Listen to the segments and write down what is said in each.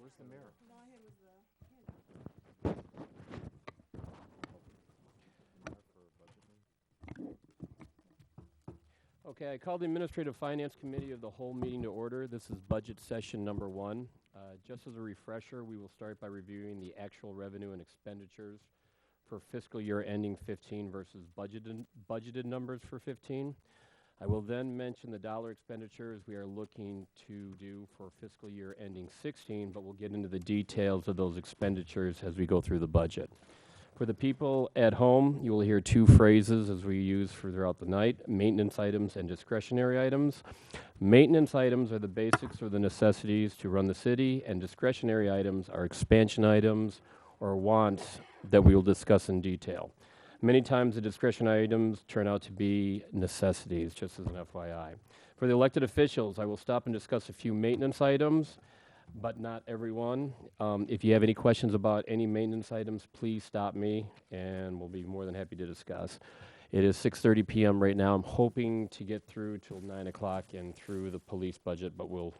Where's the mayor? Okay, I call the Administrative Finance Committee of the whole meeting to order. This is budget session number 1. Just as a refresher, we will start by reviewing the actual revenue and expenditures for fiscal year ending 15 versus budgeted numbers for 15. I will then mention the dollar expenditures we are looking to do for fiscal year ending 16, but we'll get into the details of those expenditures as we go through the budget. For the people at home, you will hear two phrases as we use throughout the night: maintenance items and discretionary items. Maintenance items are the basics or the necessities to run the city, and discretionary items are expansion items or wants that we will discuss in detail. Many times the discretionary items turn out to be necessities, just as an FYI. For the elected officials, I will stop and discuss a few maintenance items, but not everyone. If you have any questions about any maintenance items, please stop me, and we'll be more than happy to discuss. It is 6:30 p.m. right now. I'm hoping to get through till 9 o'clock and through the police budget, but we'll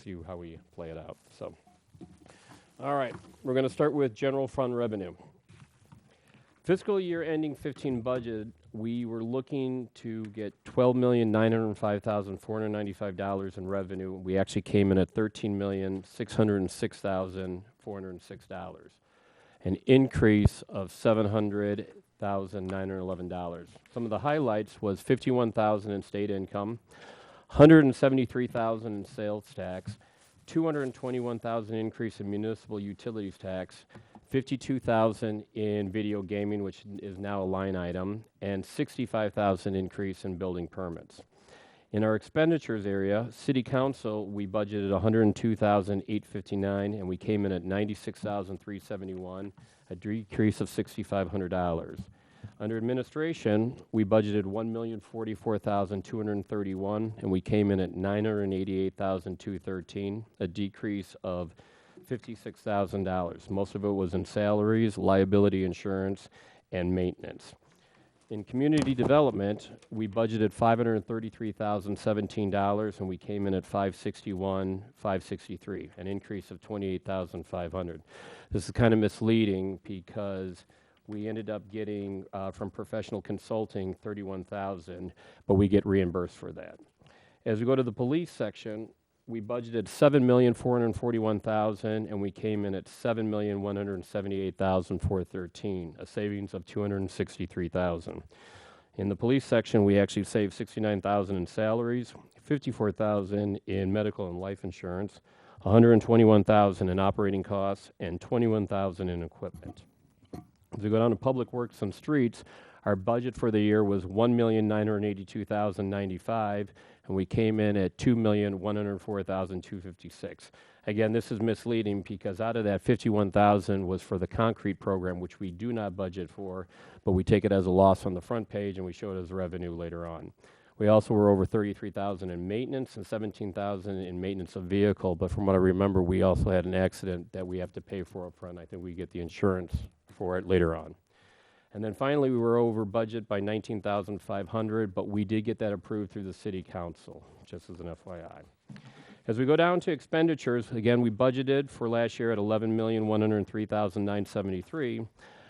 see how we play it out. So, all right, we're going to start with general fund revenue. Fiscal year ending 15 budget, we were looking to get $12,905,495 in revenue. We actually came in at $13,606,406, an increase of $700,911. Some of the highlights was $51,000 in state income, $173,000 in sales tax, $221,000 increase in municipal utilities tax, $52,000 in video gaming, which is now a line item, and $65,000 increase in building permits. In our expenditures area, City Council, we budgeted $102,859, and we came in at $96,371, a decrease of $6,500. Under administration, we budgeted $1,044,231, and we came in at $988,213, a decrease of $56,000. Most of it was in salaries, liability insurance, and maintenance. In community development, we budgeted $533,017, and we came in at $563, an increase of $28,500. This is kind of misleading because we ended up getting from professional consulting $31,000, but we get reimbursed for that. As we go to the police section, we budgeted $7,441,000, and we came in at $7,178,413, a savings of $263,000. In the police section, we actually saved $69,000 in salaries, $54,000 in medical and life insurance, $121,000 in operating costs, and $21,000 in equipment. As we go down to public works and streets, our budget for the year was $1,982,095, and we came in at $2,104,256. Again, this is misleading because out of that, $51,000 was for the concrete program, which we do not budget for, but we take it as a loss on the front page and we show it as revenue later on. We also were over $33,000 in maintenance and $17,000 in maintenance of vehicle, but from what I remember, we also had an accident that we have to pay for up front. I think we get the insurance for it later on. And then finally, we were over budget by $19,500, but we did get that approved through the City Council, just as an FYI. As we go down to expenditures, again, we budgeted for last year at $11,103,973.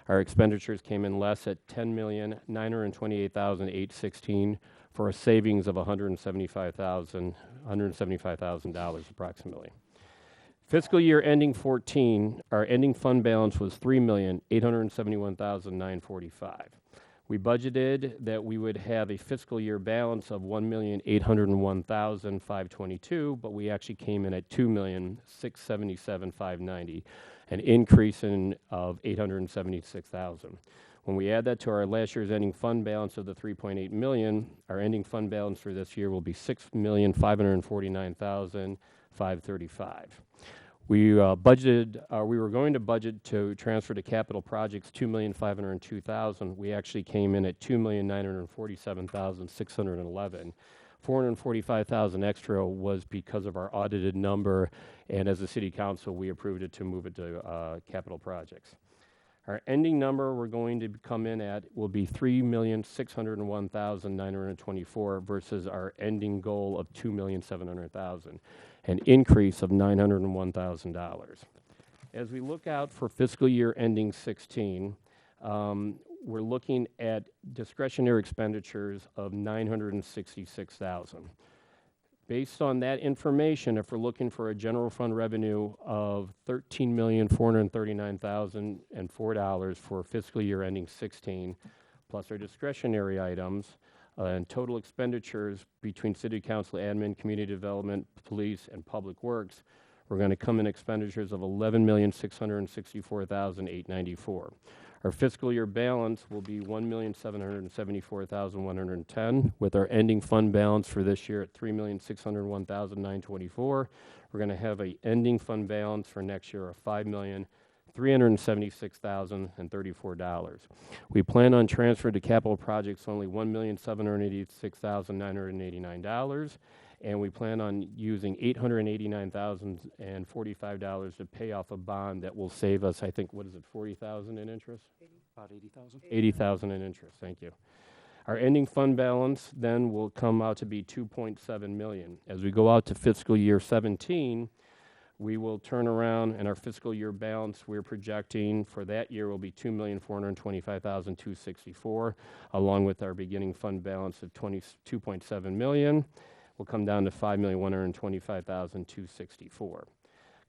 Our expenditures came in less at $10,928,816 for a savings of $175,000 approximately. Fiscal year ending 14, our ending fund balance was $3,871,945. We budgeted that we would have a fiscal year balance of $1,801,522, but we actually came in at $2,677,590, an increase of $876,000. When we add that to our last year's ending fund balance of the $3.8 million, our ending fund balance for this year will be $6,549,535. We budgeted, we were going to budget to transfer to capital projects $2,502,000. We actually came in at $2,947,611. $445,000 extra was because of our audited number, and as a city council, we approved it to move it to capital projects. Our ending number we're going to come in at will be $3,601,924 versus our ending goal of $2,700,000, an increase of $901,000. As we look out for fiscal year ending 16, we're looking at discretionary expenditures of $966,000. Based on that information, if we're looking for a general fund revenue of $13,439,004 for fiscal year ending 16, plus our discretionary items, and total expenditures between City Council, admin, community development, police, and public works, we're going to come in expenditures of $11,664,894. Our fiscal year balance will be $1,774,110, with our ending fund balance for this year at $3,601,924. We're going to have an ending fund balance for next year of $5,376,034. We plan on transferring to capital projects only $1,786,989. And we plan on using $889,045 to pay off a bond that will save us, I think, what is it, $40,000 in interest? About 80,000. $80,000 in interest, thank you. Our ending fund balance then will come out to be $2.7 million. As we go out to fiscal year 17, we will turn around, and our fiscal year balance we're projecting for that year will be $2,425,264, along with our beginning fund balance of $2.7 million. Will come down to $5,125,264.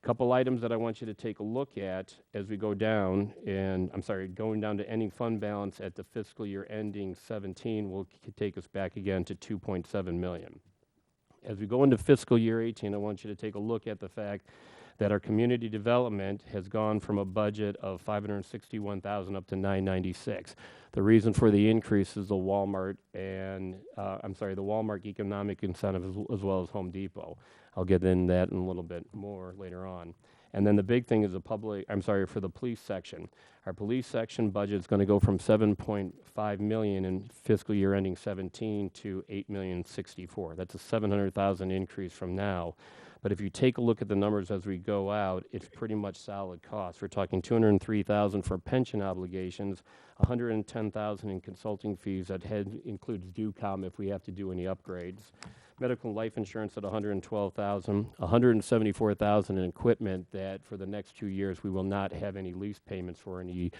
Couple items that I want you to take a look at as we go down, and going down to ending fund balance at the fiscal year ending 17 will take us back again to $2.7 million. As we go into fiscal year 18, I want you to take a look at the fact that our community development has gone from a budget of $561,000 up to $996. The reason for the increase is the Walmart and the Walmart economic incentive as well as Home Depot. I'll get into that in a little bit more later on. And then the big thing is for the police section. Our police section budget is going to go from $7.5 million in fiscal year ending 17 to $8,064,000. That's a $700,000 increase from now. But if you take a look at the numbers as we go out, it's pretty much solid cost. We're talking $203,000 for pension obligations, $110,000 in consulting fees that includes DUCOM if we have to do any upgrades. Medical and life insurance at $112,000, $174,000 in equipment that for the next 2 years we will not have any lease payments for any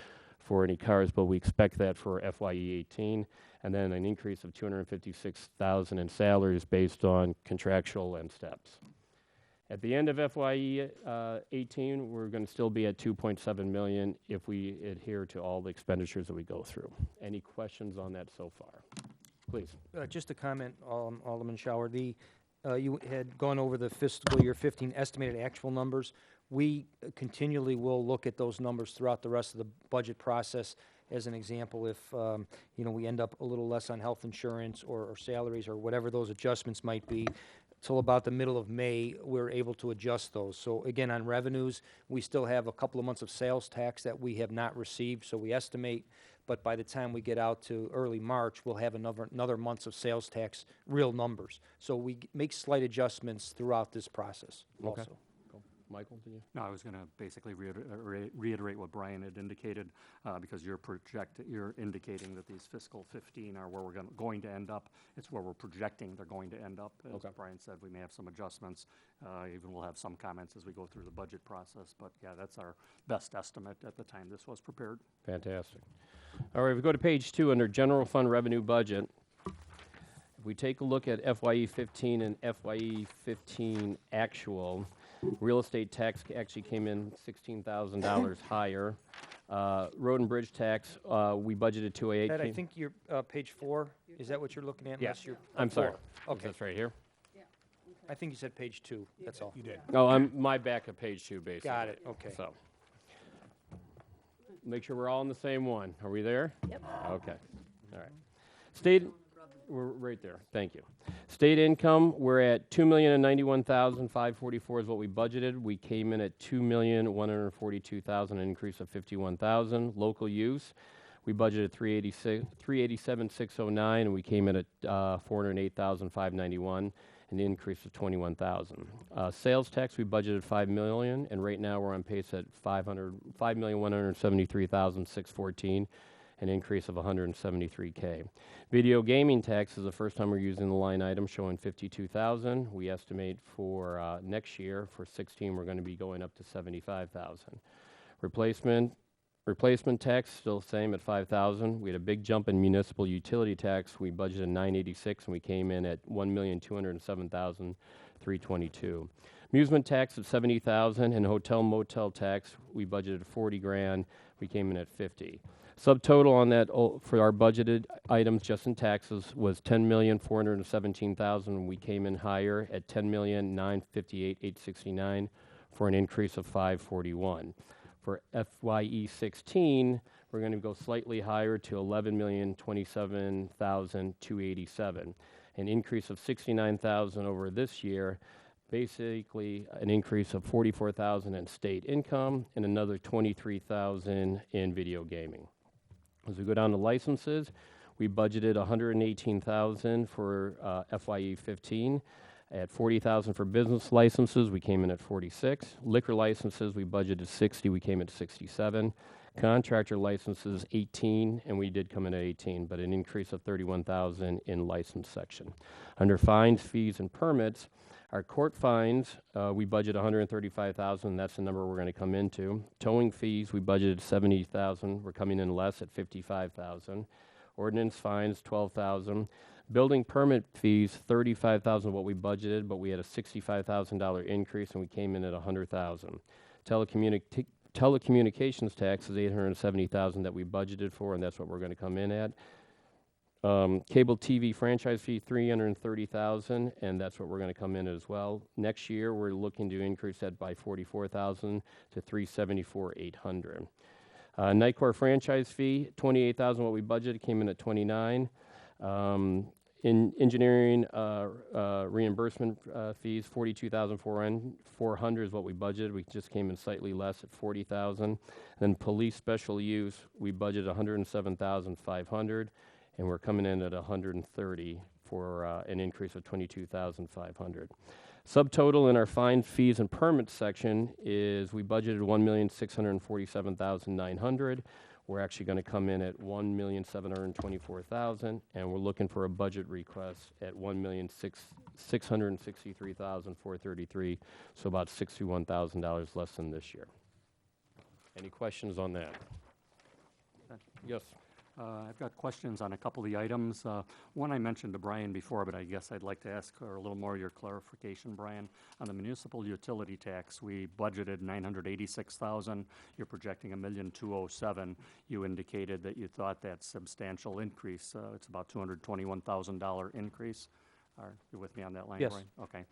cars, but we expect that for FYE 18, and then an increase of $256,000 in salaries based on contractual and steps. At the end of FYE 18, we're going to still be at $2.7 million if we adhere to all the expenditures that we go through. Any questions on that so far? Please. Just a comment, Alderman Schauer. You had gone over the fiscal year 15 estimated actual numbers. We continually will look at those numbers throughout the rest of the budget process. As an example, if we end up a little less on health insurance or salaries or whatever those adjustments might be, till about the middle of May, we're able to adjust those. So again, on revenues, we still have a couple of months of sales tax that we have not received, so we estimate, but by the time we get out to early March, we'll have another months of sales tax, real numbers. So we make slight adjustments throughout this process also. Okay. Michael, do you? No, I was going to basically reiterate what Brian had indicated, because you're indicating that these fiscal 15 are where we're going to end up. It's where we're projecting they're going to end up. As Brian said, we may have some adjustments. Even we'll have some comments as we go through the budget process. But yeah, that's our best estimate at the time this was prepared. Fantastic. All right, we go to page 2 under general fund revenue budget. If we take a look at FYE 15 and FYE 15 actual, real estate tax actually came in $16,000 higher. Road and bridge tax, we budgeted $208. Ed, I think you're page 4. Is that what you're looking at? Yes. I'm sorry. Okay. That's right here. Yeah. Okay. I think you said page 2. That's all. You did. Oh, I'm my back of page 2, basically. Got it. Okay. So, make sure we're all on the same one. Are we there? Yep. Okay. All right. State, we're right there. Thank you. State income, we're at $2,091,544 is what we budgeted. We came in at $2,142,000, an increase of $51,000. Local use, we budgeted $387,609, and we came in at $408,591. an increase of 21,000. Sales tax, we budgeted 5 million, and right now we're on pace at 5,173,614, an increase of 173K. Video gaming tax is the first time we're using the line item, showing 52,000. We estimate for next year, for 16, we're going to be going up to 75,000. Replacement tax, still the same at 5,000. We had a big jump in municipal utility tax. We budgeted 986, and we came in at 1,207,322. Amusement tax at 70,000, and hotel motel tax, we budgeted 40 grand. We came in at 50. Subtotal on that for our budgeted items just in taxes was 10,417,000. We came in higher at 10,958,869 for an increase of 541. For FYE 16, we're going to go slightly higher to 11,027,287, an increase of 69,000 over this year, basically an increase of 44,000 in state income and another 23,000 in video gaming. As we go down to licenses, we budgeted 118,000 for FYE 15. At 40,000 for business licenses, we came in at 46. Liquor licenses, we budgeted 60, we came at 67. Contractor licenses, 18, and we did come in at 18, but an increase of 31,000 in license section. Under fines, fees, and permits, our court fines, we budget 135,000. That's the number we're going to come into. Towing fees, we budgeted 70,000. We're coming in less at 55,000. Ordinance fines, 12,000. Building permit fees, 35,000 what we budgeted, but we had a $65,000 increase, and we came in at 100,000. Telecommunications tax is 870,000 that we budgeted for, and that's what we're going to come in at. Cable TV franchise fee, 330,000, and that's what we're going to come in as well. Next year, we're looking to increase that by 44,000 to 374,800. Nightcore franchise fee, 28,000 what we budgeted, came in at 29. In engineering reimbursement fees, 42,400 is what we budgeted. We just came in slightly less at 40,000. Then police special use, we budgeted 107,500, and we're coming in at 130 for an increase of 22,500. Subtotal in our fines, fees, and permits section is we budgeted 1,647,900. We're actually going to come in at 1,724,000, and we're looking for a budget request at 1,663,433, so about $61,000 less than this year. Any questions on that? Yes. I've got questions on a couple of the items. One I mentioned to Brian before, but I guess I'd like to ask for a little more your clarification, Brian. On the municipal utility tax, we budgeted $986,000. You're projecting $1,207,000. You indicated that you thought that substantial increase. It's about $221,000 increase. Are you with me on that line, Yes. Brian? Okay.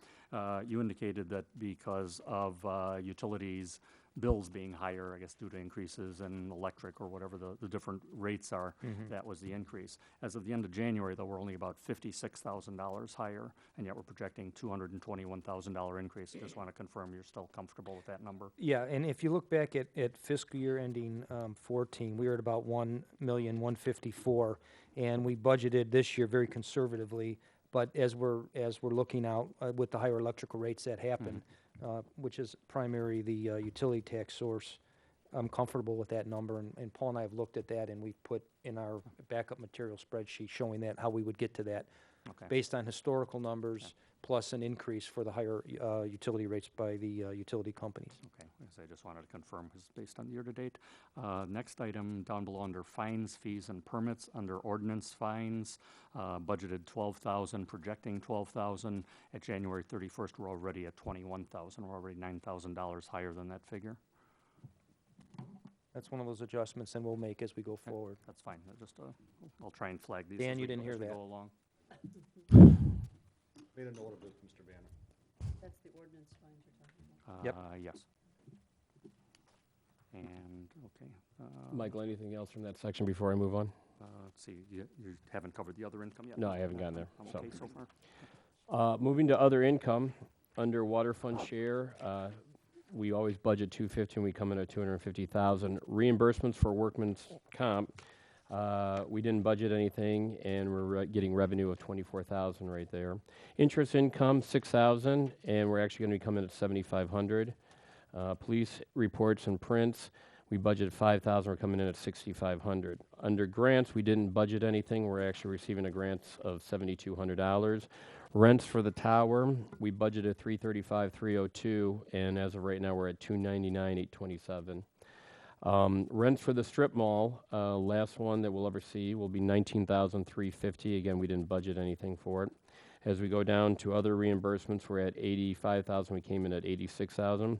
You indicated that because of utilities bills being higher, I guess due to increases in electric or whatever the different rates are, that was the increase. As of the end of January, though, we're only about $56,000 higher, and yet we're projecting $221,000 increase. I just want to confirm you're still comfortable with that number. Yeah, and if you look back at fiscal year ending 14, we were at about $1,154,000, and we budgeted this year very conservatively. But as we're looking out with the higher electrical rates that happen, which is primary the utility tax source, I'm comfortable with that number. And Paul and I have looked at that, and we've put in our backup material spreadsheet showing that how we would get to that, based on historical numbers plus an increase for the higher utility rates by the utility companies. Okay, so I just wanted to confirm because based on year-to-date. Next item down below under fines, fees, and permits, under ordinance fines, budgeted $12,000, projecting $12,000. At January 31st, we're already at $21,000. We're already $9,000 higher than that figure. That's one of those adjustments that we'll make as we go forward. That's fine. I'll try and flag these. Dan, as you we didn't go- hear as we that. go along. Made a note of it, Mr. Banner. That's the ordinance fines you're talking about. Yep. Yes. And, okay. Michael, anything else from that section before I move on? Let's see, you haven't covered the other income yet? No, I haven't gotten there. I'm So. okay so far. Moving to other income, under water fund share, we always budget $250,000, and we come in at $250,000. Reimbursements for workman's comp, We didn't budget anything, and we're getting revenue of 24,000 right there. Interest income, 6,000, and we're actually going to be coming at 7,500. Police reports and prints, we budgeted 5,000, we're coming in at 6,500. Under grants, we didn't budget anything, we're actually receiving a grant of $7,200. Rents for the tower, we budgeted 335,302, and as of right now, we're at 299,827. Rents for the strip mall, last one that we'll ever see, will be 19,350. Again, we didn't budget anything for it. As we go down to other reimbursements, we're at 85,000. We came in at 86,000.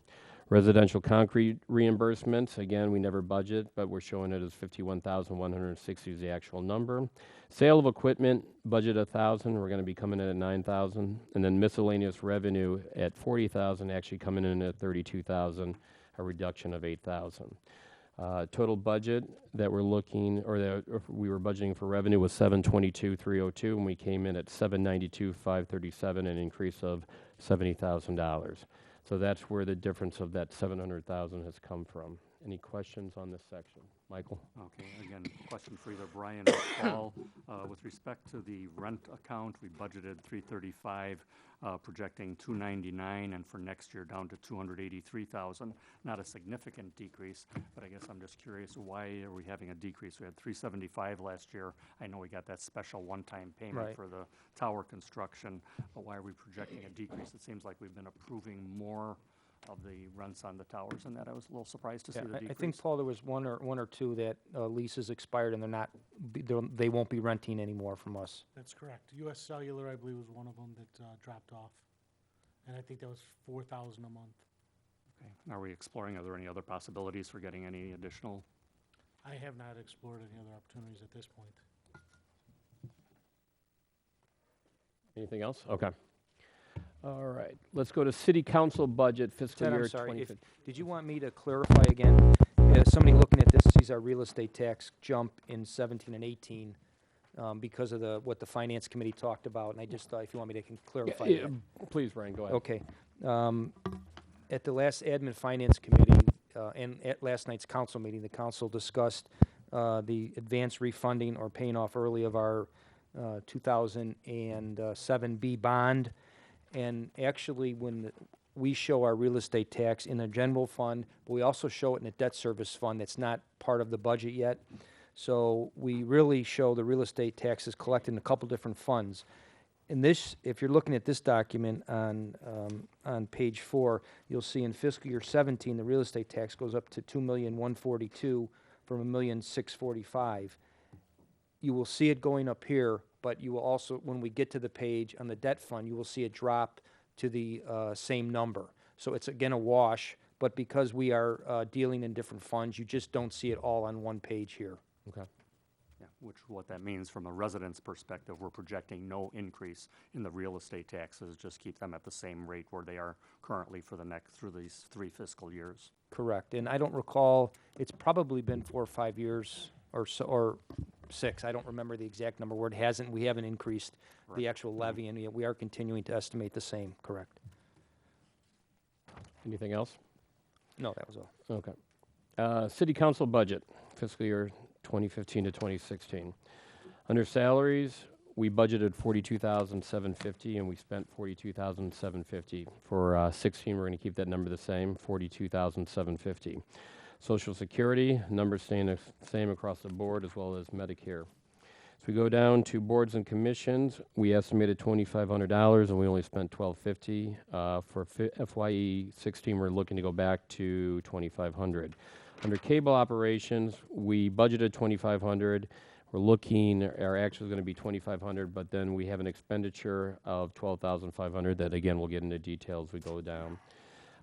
Residential concrete reimbursements, again, we never budget, but we're showing it as 51,160 is the actual number. Sale of equipment, budget 1,000. We're going to be coming in at 9,000. And then miscellaneous revenue at 40,000, actually coming in at 32,000, a reduction of 8,000. Total budget that we're looking, or that we were budgeting for revenue was 722,302, and we came in at 792,537, an increase of $70,000. So that's where the difference of that 700,000 has come from. Any questions on this section? Michael? Okay, again, question for either Brian or Paul. With respect to the rent account, we budgeted 335, projecting 299, and for next year down to 283,000. Not a significant decrease, but I guess I'm just curious, why are we having a decrease? We had 375 last year. I know we got that special one-time payment Right. for the tower construction, but why are we projecting a decrease? It seems like we've been approving more of the rents on the towers, and that I was a little surprised to see the decrease. I think, Paul, there was one or two that leases expired and they won't be renting anymore from us. That's correct. US Cellular, I believe, was one of them that dropped off. And I think that was 4,000 a month. Okay. Are we exploring, are there any other possibilities for getting any additional? I have not explored any other opportunities at this point. Anything else? Okay. All right. Let's go to city council budget fiscal Ted, year I'm sorry, 2015. did you want me to clarify again? Somebody looking at this sees our real estate tax jump in 17 and 18 because of what the finance committee talked about, and I just thought if you want me to can clarify that. Please, Brian, go ahead. Okay. At the last admin finance committee and at last night's council meeting, the council discussed the advance refunding or paying off early of our 2007B bond. And actually, when we show our real estate tax in the general fund, but we also show it in a debt service fund that's not part of the budget yet. So we really show the real estate taxes collected in a couple different funds. In this, if you're looking at this document on page 4, you'll see in fiscal year 17, the real estate tax goes up to $2,142,000 from $1,645,000. You will see it going up here, but you will also, when we get to the page on the debt fund, you will see it drop to the same number. So it's again a wash, but because we are dealing in different funds, you just don't see it all on one page here. Okay. Yeah, what that means from a resident's perspective, we're projecting no increase in the real estate taxes, just keep them at the same rate where they are currently for the next, through these 3 fiscal years. Correct. And I don't recall, it's probably been 4 or 5 years or so, or 6. I don't remember the exact number where we haven't increased the actual levy, and yet we are continuing to estimate the same, correct? Anything else? No, that was all. Okay. City council budget, fiscal year 2015 to 2016. Under salaries, we budgeted $42,750, and we spent $42,750. For 16, we're going to keep that number the same, $42,750. Social Security, numbers staying the same across the board, as well as Medicare. As we go down to boards and commissions, we estimated $2,500, and we only spent $1,250. For FYE 16, we're looking to go back to $2,500. Under cable operations, we budgeted $2,500. We're looking, our actual is going to be $2,500, but then we have an expenditure of $12,500 that, again, we'll get into details as we go down.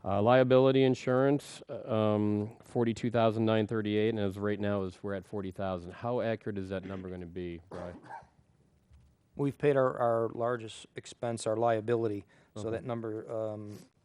Liability insurance, $42,938, and as right now we're at $40,000. How accurate is that number going to be, Brian? We've paid our largest expense, our liability, so Okay. that number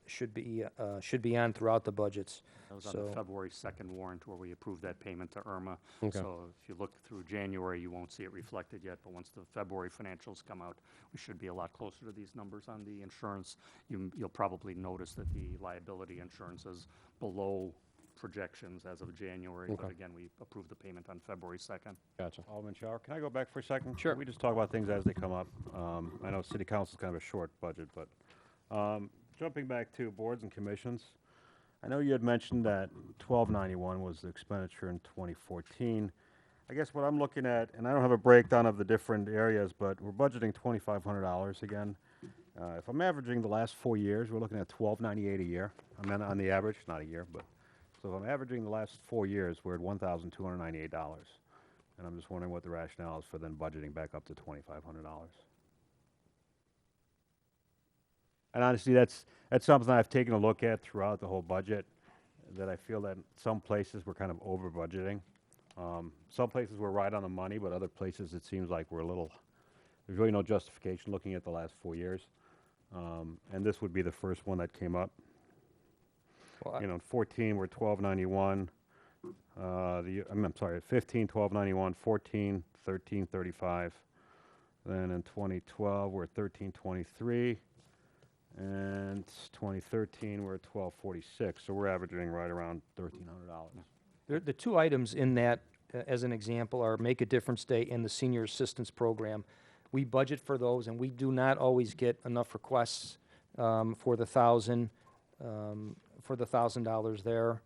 should be on throughout the budgets. That was on So- the February 2nd warrant where we approved that payment to Irma. Okay. So if you look through January, you won't see it reflected yet, but once the February financials come out, we should be a lot closer to these numbers on the insurance. You'll probably notice that the liability insurance is below projections as of January, but Okay. again, we approved the payment on February 2nd. Gotcha. Alderman Shower, can I go back for a second? Sure. We just talk about things as they come up. I know city council's kind of a short budget, but jumping back to boards and commissions, I know you had mentioned that 1291 was the expenditure in 2014. I guess what I'm looking at, and I don't have a breakdown of the different areas, but we're budgeting $2,500 again. If I'm averaging the last 4 years, we're looking at $1,298 a year. I mean, on the average, not a year, but so if I'm averaging the last 4 years, we're at $1,298. And I'm just wondering what the rationale is for then budgeting back up to $2,500. And honestly, that's something I've taken a look at throughout the whole budget, that I feel that some places we're kind of over budgeting. Some places we're right on the money, but other places it seems like we're a little, there's really no justification looking at the last 4 years. And this would be the first one that came up. Well, You know, in 14, we're 1291. I'm sorry, 15, 1291, 14, 1335. Then in 2012, we're at 1323. And 2013, we're at 1246. So we're averaging right around $1,300. The two items in that, as an example, are Make a Difference Day and the Senior Assistance Program. We budget for those, and we do not always get enough requests for the $1,000 there.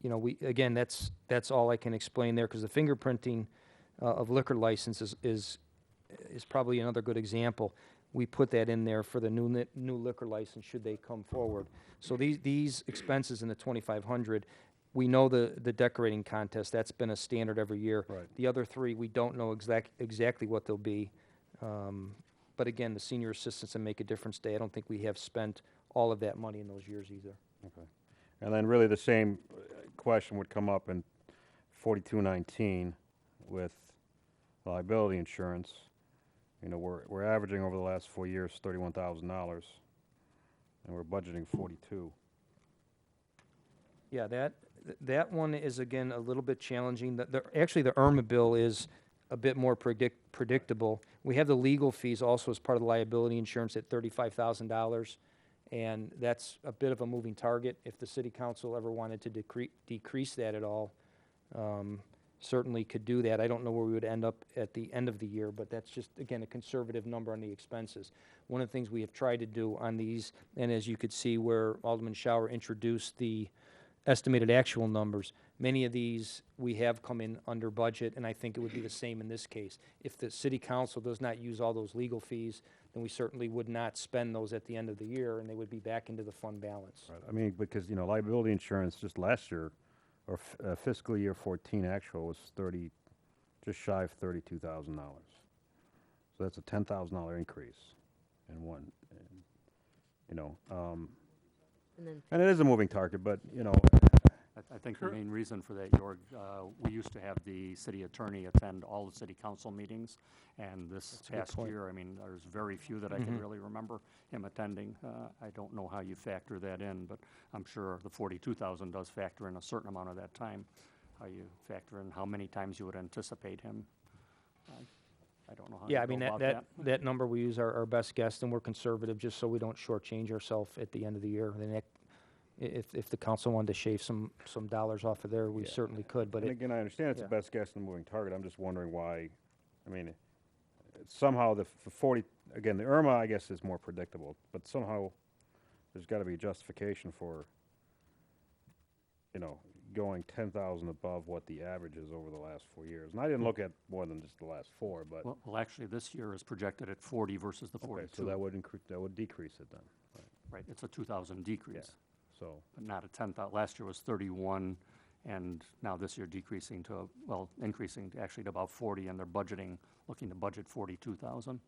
You know, again, that's all I can explain there, because the fingerprinting of liquor licenses is probably another good example. We put that in there for the new liquor license should they come forward. So these expenses in the 2,500, we know the decorating contest, that's been a standard every year. Right. The other three, we don't know exactly what they'll be. But again, the Senior Assistance and Make a Difference Day, I don't think we have spent all of that money in those years either. Okay. And then really the same question would come up in 4219 with liability insurance. You know, we're averaging over the last 4 years $31,000, and we're budgeting 42. Yeah, that one is, again, a little bit challenging. Actually, the IRMA bill is a bit more predictable. We have the legal fees also as part of the liability insurance at $35,000, and that's a bit of a moving target. If the city council ever wanted to decrease that at all, certainly could do that. I don't know where we would end up at the end of the year, but that's just, again, a conservative number on the expenses. One of the things we have tried to do on these, and as you could see where Alderman Shower introduced the estimated actual numbers, many of these we have come in under budget, and I think it would be the same in this case. If the city council does not use all those legal fees, then we certainly would not spend those at the end of the year, and they would be back into the fund balance. Right. I mean, because, you know, liability insurance just last year, or fiscal year 14 actual was just shy of $32,000. So that's a $10,000 increase in one, you know, And then and it is a moving target, but, you know, I think the Cor- main reason for that, Jorg, we used to have the city attorney attend all the city council meetings, and this That's a good past point. year, I mean, there's very few that I can really remember him attending. I don't know how you factor that in, but I'm sure the 42,000 does factor in a certain amount of that time. How you factor in how many times you would anticipate him. I don't know how Yeah, you I mean, go about that number, we use our best guess, and we're conservative, just so we don't shortchange ourselves at the end of the year. Then if the council wanted to shave some dollars off of there, we Yeah. certainly could, but and again, I understand it's yeah. a best guess and a moving target. I'm just wondering why, I mean, somehow the 40, again, the IRMA, I guess, is more predictable, but somehow there's got to be a justification for, you know, going 10,000 above what the average is over the last 4 years. And I didn't look at more than just the last 4, but, Well, actually, this year is projected at 40 versus the okay, 42. so that would decrease it then, Right, it's a 2,000 decrease. so. But not a 10,000. Last year was 31, and now this year decreasing to, well, increasing to actually to about 40, and they're looking to budget 42,000.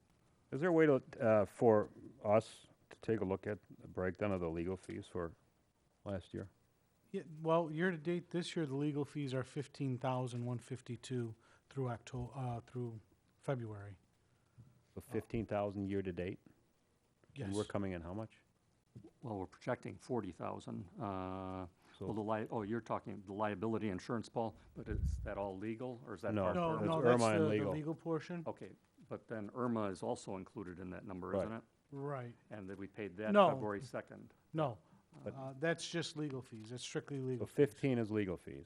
Is there a way to, for us to take a look at a breakdown of the legal fees for last year? Yeah, well, year-to-date, this year, the legal fees are $15,152 through February. So 15,000 year-to-date? Yes. And we're coming in how much? Well, we're projecting 40,000. Well, So, you're talking the liability insurance, Paul, but is that all legal, or is that No. part No, of It's IRMA? no, that's Irma and the legal. legal portion. Okay, but then IRMA is also included in that number, Right. isn't it? Right. And that we paid that No. February 2nd. No, That's just legal fees. That's strictly So legal. 15 is legal fees.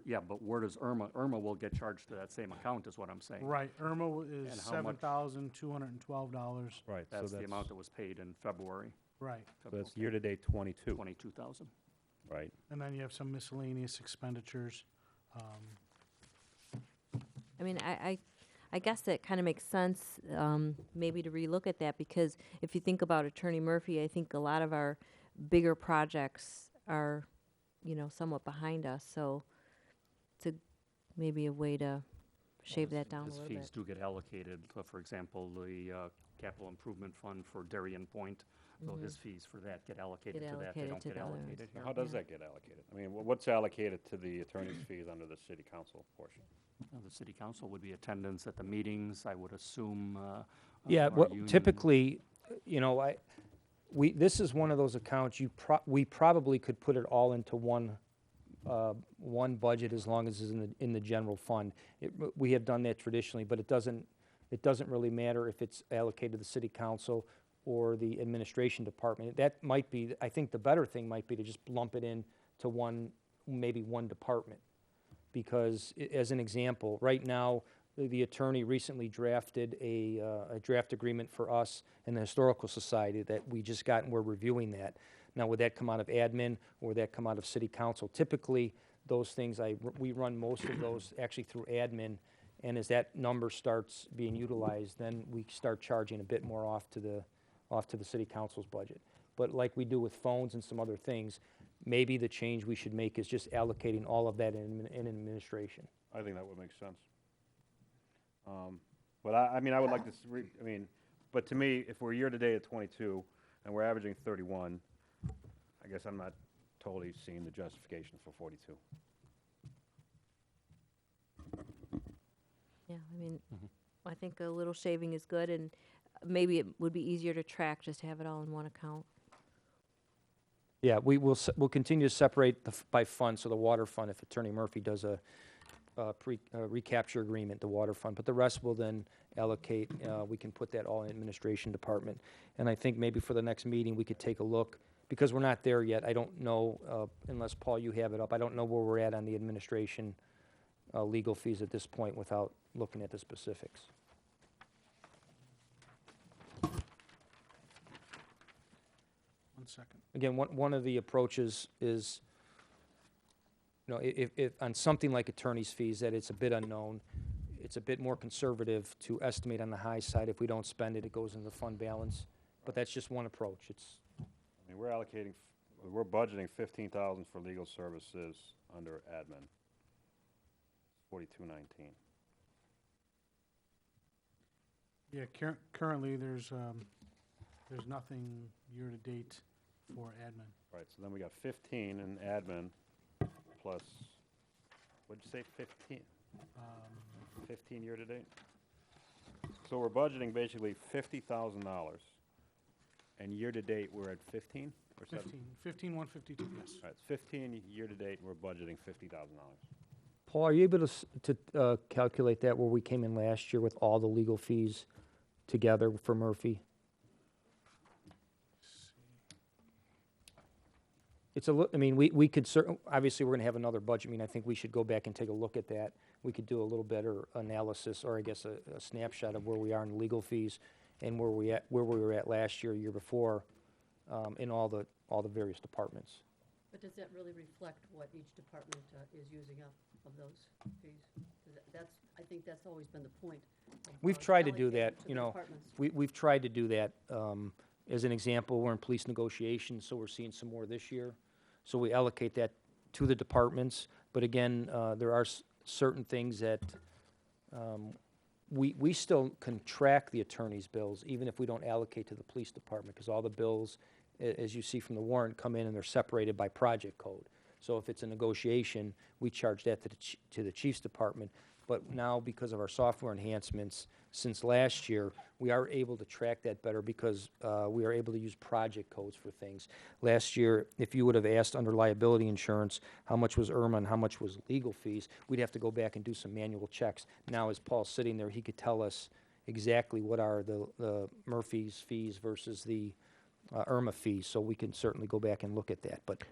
Yeah, but where does Irma will get charged to that same account is what I'm saying. Right, Irma is And how much? $7,212. Right, so That's the amount that was paid in February. Right, so that's year-to-date 22, 22,000. right? and then you have some miscellaneous expenditures. I mean, I guess that kind of makes sense, maybe to relook at that, because if you think about Attorney Murphy, I think a lot of our bigger projects are, somewhat behind us, so it's maybe a way to shave that down a His little fees bit. do get allocated. For example, the capital improvement fund for Darien Point, so his fees for that get allocated to that. They allocated don't to get the other allocated ones. here. How does that get allocated? I mean, what's allocated to the attorney's fees under the city council portion? The city council would be attendance at the meetings, I would assume. Yeah, our well, union- typically, this is one of those accounts, we probably could put it all into one budget as long as it's in the general fund. We have done that traditionally, but it doesn't really matter if it's allocated to the city council or the administration department. That might be, I think the better thing might be to just lump it in to maybe one department. Because, as an example, right now, the attorney recently drafted a draft agreement for us and the Historical Society that we just got, and we're reviewing that. Now, would that come out of admin, or would that come out of city council? Typically, those things, we run most of those actually through admin, and as that number starts being utilized, then we start charging a bit more off to the city council's budget. But like we do with phones and some other things, maybe the change we should make is just allocating all of that in administration. I think that would make sense. But I mean, I would like to, but to me, if we're year-to-date at 22 and we're averaging 31, I guess I'm not totally seeing the justification for 42. Yeah, I mean, I think a little shaving is good, and maybe it would be easier to track just to have it all in one account. Yeah, we'll continue to separate by fund, so the water fund, if Attorney Murphy does a recapture agreement, the water fund, but the rest will then allocate, we can put that all in administration department. And I think maybe for the next meeting, we could take a look, because we're not there yet, I don't know, unless, Paul, you have it up, I don't know where we're at on the administration legal fees at this point without looking at the specifics. One second. Again, one of the approaches is, if on something like attorney's fees, that it's a bit unknown, it's a bit more conservative to estimate on the high side. If we don't spend it, it goes into the fund balance. But that's just one approach. I mean, we're budgeting 15,000 for legal services under admin. 4219. Yeah, currently, there's nothing year-to-date for admin. Right, so then we got 15 in admin plus, what'd you say, 15? 15 year-to-date? So we're budgeting basically $50,000, and year-to-date, we're at 15 or 17? 15152, yes. All right, it's 15 year-to-date, and we're budgeting $50,000. Paul, are you able to calculate that where we came in last year with all the legal fees together for Murphy? It's I mean, we could obviously, we're gonna have another budget meeting. I think we should go back and take a look at that. We could do a little better analysis, or I guess a snapshot of where we are in legal fees and where we were at last year, year before, in all the various departments. But does that really reflect what each department is using up of those fees? 'Cause I think that's always been the point. of, We've tried to do allocating that, to the departments. We've tried to do that. As an example, we're in police negotiations, so we're seeing some more this year. So we allocate that to the departments. But again, there are certain things that we still can track the attorney's bills, even if we don't allocate to the police department, because all the bills, as you see from the warrant, come in and they're separated by project code. So if it's a negotiation, we charge that to the chief's department. But now, because of our software enhancements, since last year, we are able to track that better because we are able to use project codes for things. Last year, if you would have asked under liability insurance, how much was Irma and how much was legal fees, we'd have to go back and do some manual checks. Now, as Paul's sitting there, he could tell us exactly what are the Murphy's fees versus the Irma fees, so we can certainly go back and look at that, but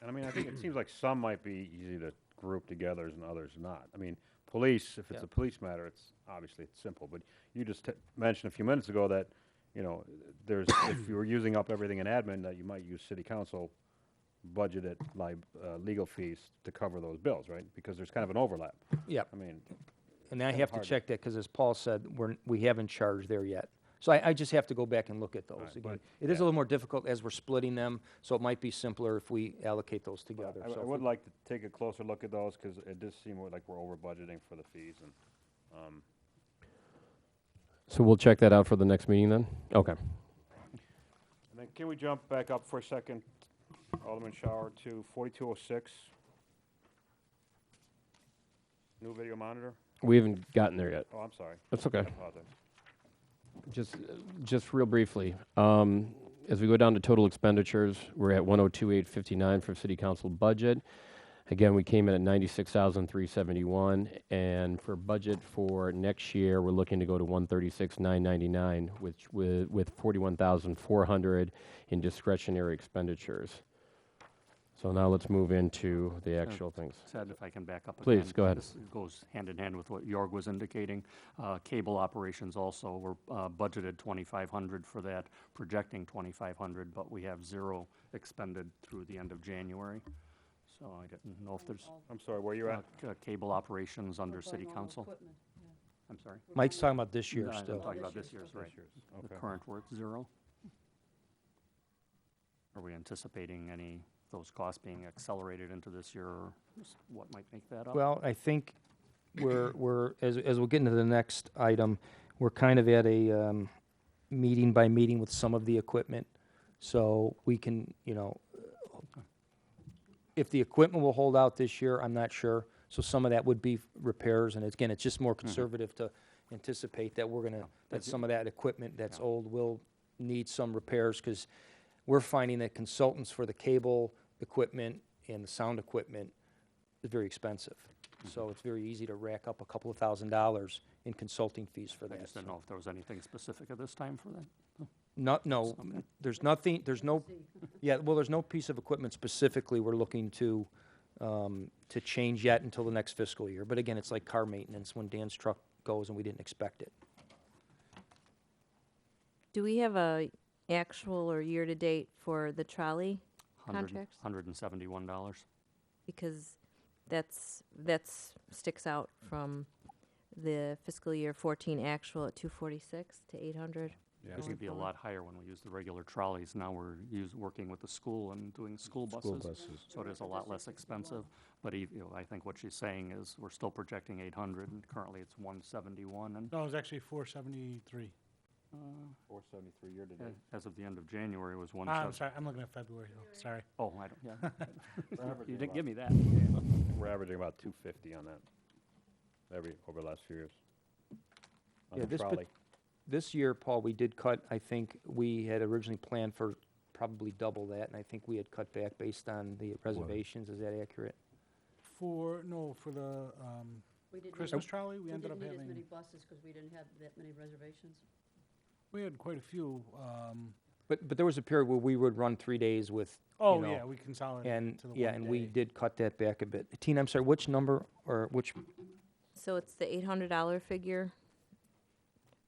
And I mean, I think it seems like some might be easy to group together and others not. I mean, police, if it's Yeah. a police matter, it's obviously it's simple, but you just mentioned a few minutes ago that, you know, there's, if you were using up everything in admin, that you might use city council budgeted legal fees to cover those bills, right? Because there's kind of an overlap. yeah. I mean, And I kinda have to hard to- check that, because as Paul said, we haven't charged there yet. So I just have to go back and look at those Right, again. but, It is yeah. a little more difficult as we're splitting them, so it might be simpler if we allocate those together. I So if would we- like to take a closer look at those, because it does seem like we're over budgeting for the fees, and, So we'll check that out for the next meeting then? Okay. and then can we jump back up for a second, Alderman Shower, to 4206? New video monitor? We haven't gotten there yet. Oh, I'm sorry. That's I okay. apologize. Just real briefly, as we go down to total expenditures, we're at 102,859 for city council budget. Again, we came in at 96,371, and for budget for next year, we're looking to go to 136,999, which with 41,400 in discretionary expenditures. So now let's move into the actual things. Ted, if I can back up again. Please, go ahead. This goes hand in hand with what Jorg was indicating. Cable operations also, we're budgeted 2,500 for that, projecting 2,500, but we have 0 expended through the end of January. So I didn't know if there's I'm sorry, where you at? cable operations under We're city buying all council. equipment, yeah. I'm sorry. We're Mike's buying talking about this year No, I'm still. talking about This this year's, year's, right. This year's, The okay. current, we're at 0. Are we anticipating any of those costs being accelerated into this year, or what might make that up? Well, I think as we'll get into the next item, we're kind of at a meeting by meeting with some of the equipment. So we can, if the equipment will hold out this year, I'm not sure. So some of that would be repairs, and again, it's just more conservative to anticipate that that some of that equipment that's Yeah. old will need some repairs, because we're finding that consultants for the cable equipment and the sound equipment is very expensive. So it's very easy to rack up a couple of $1,000s in consulting fees for I that. just didn't know if there was anything specific at this time for that. No, there's nothing, there's no, yeah, well, there's no piece of equipment specifically we're looking to change yet until the next fiscal year. But again, it's like car maintenance, when Dan's truck goes and we didn't expect it. Do we have a actual or year-to-date for the trolley contracts? $171. Because that's sticks out from the fiscal year 14 actual at 246 to 800. Yeah. This going would be a forward. lot higher when we use the regular trolleys. Now we're working with the school and doing school buses. So it is a lot less expensive. But I think what she's saying is we're still projecting 800, and currently it's 171. And No, it was actually 473. 473 year to date. as of the end of January was I'm 170. sorry, I'm looking at February, sorry. Oh, I don't, yeah. You didn't give me that. We're averaging about 250 on that over the last few years. On Yeah, the this trolley. This year, Paul, we did cut, I think we had originally planned for probably double that, and I think we had cut back based on the reservations. Is that accurate? For the We didn't Christmas need- trolley, we We ended up didn't need as many having, buses because we didn't have that many reservations. we had quite a few. But there was a period where we would run 3 days with, Oh, know, yeah, we consolidated and, to the yeah, one and we day. did cut that back a bit. Tina, I'm sorry, which number, or which, So it's the $800 figure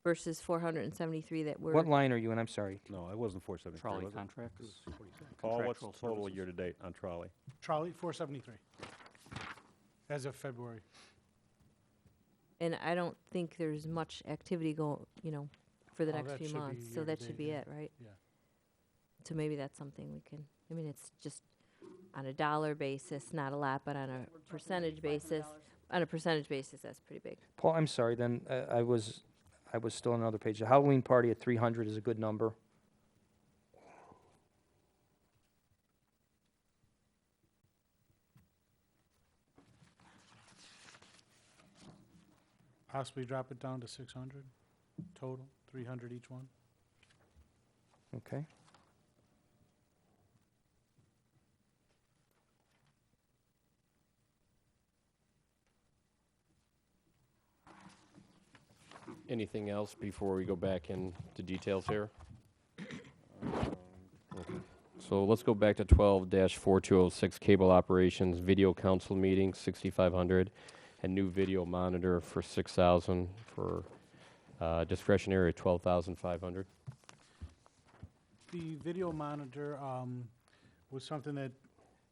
versus 473 that we're. what line are you in? I'm sorry. No, it wasn't 473, Trolley was it? contracts. Paul, what's contractual total services. year to date on trolley? Trolley, 473, as of February. And I don't think there's much activity for the Oh, next that few should be months. So that should year-to-date, be yeah. it, right? Yeah. So maybe that's something we can, it's just on a dollar basis, not a lot, but on a We're talking percentage basis. $500. On a percentage basis, that's pretty big. Paul, I'm sorry, then, I was still on another page. The Halloween party at 300 is a good number. Possibly drop it down to 600 total, 300 each one. Okay. Anything else before we go back into details here? So let's go back to 12-4206, cable operations, video council meeting, 6,500, and new video monitor for 6,000 for discretionary 12,500. The video monitor was something that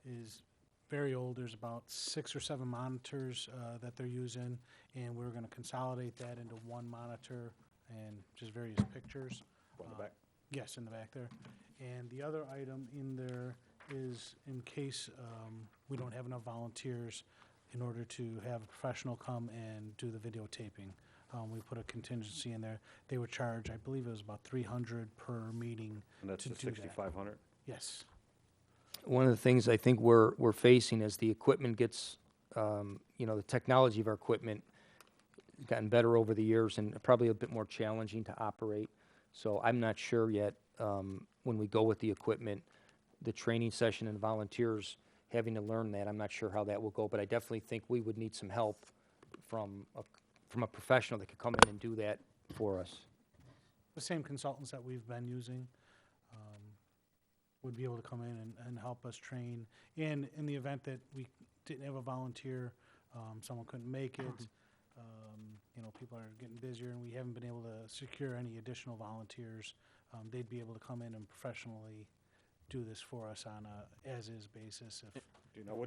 is very old. There's about 6 or 7 monitors that they're using, and we're going to consolidate that into one monitor and just various pictures. On the back? Yes, in the back there. And the other item in there is in case we don't have enough volunteers in order to have a professional come and do the videotaping. We put a contingency in there. They would charge, I believe it was about $300 per meeting. And that's to the do that. 6,500? Yes. One of the things I think we're facing as the equipment gets, the technology of our equipment has gotten better over the years and probably a bit more challenging to operate. So I'm not sure yet, when we go with the equipment, the training session and volunteers having to learn that, I'm not sure how that will go, but I definitely think we would need some help from a professional that could come in and do that for us. The same consultants that we've been using would be able to come in and help us train. And in the event that we didn't have a volunteer, someone couldn't make it, people are getting busier and we haven't been able to secure any additional volunteers, they'd be able to come in and professionally do this for us on a as-is basis. If Do you know,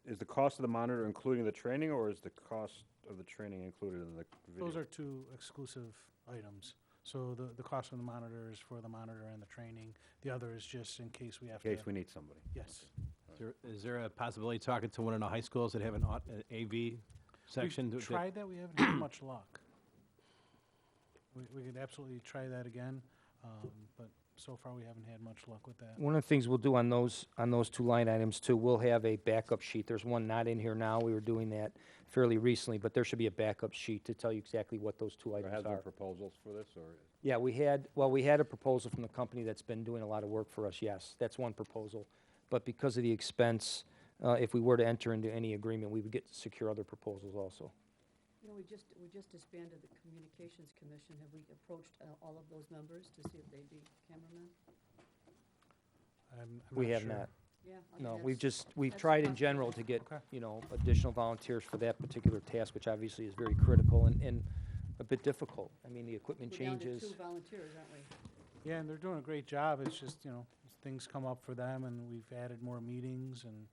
is the cost of the monitor including the training, or is the cost of the training included in the video? those are two exclusive items. So the cost of the monitor is for the monitor and the training. The other is just in case we have In to. case we need somebody. Yes. Is there a possibility of talking to one of the high schools that have an AV section? We've tried that. We haven't had much luck. We could absolutely try that again, but so far we haven't had much luck with that. One of the things we'll do on those two line items too, we'll have a backup sheet. There's one not in here now. We were doing that fairly recently, but there should be a backup sheet to tell you exactly what those two Or items has there are. proposals for this, or? Yeah, we had a proposal from the company that's been doing a lot of work for us, yes. That's one proposal. But because of the expense, if we were to enter into any agreement, we would get to secure other proposals also. We just disbanded the Communications Commission. Have we approached all of those members to see if they'd be cameramen? I'm We have Yeah. not. I mean, No, that's- we've that's tried in possible. general to get, Okay. additional volunteers for that particular task, which obviously is very critical and a bit difficult. I mean, the equipment We're down to changes. 2 volunteers, aren't we? Yeah, and they're doing a great job. It's just, things come up for them, and we've added more meetings, and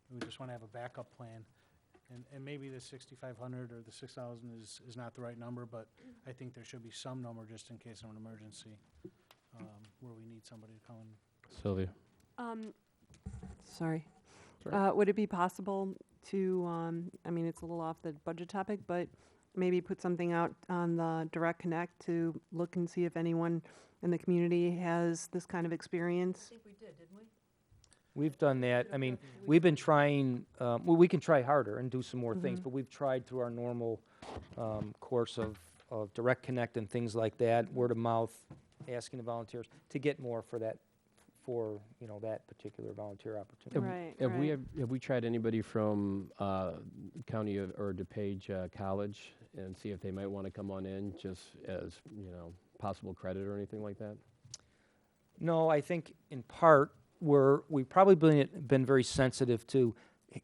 we just want to have a backup plan. And maybe the 6,500 or the 6,000 is not the right number, but I think there should be some number just in case of an emergency, where we need somebody to come in. Sylvia? Sorry. Sorry. Would it be possible to, it's a little off the budget topic, but maybe put something out on the Direct Connect to look and see if anyone in the community has this kind of I experience? think we did, didn't we? We've done that. I mean, we've been trying, we can try harder and do some more things, but we've tried through our normal course of Direct Connect and things like that, word of mouth, asking the volunteers to get more for that particular volunteer opportunity. Right, Have we tried anybody from County or DuPage College and see if they might want to come on in just as, possible credit or anything like that? No, I think in part, we've probably been very sensitive to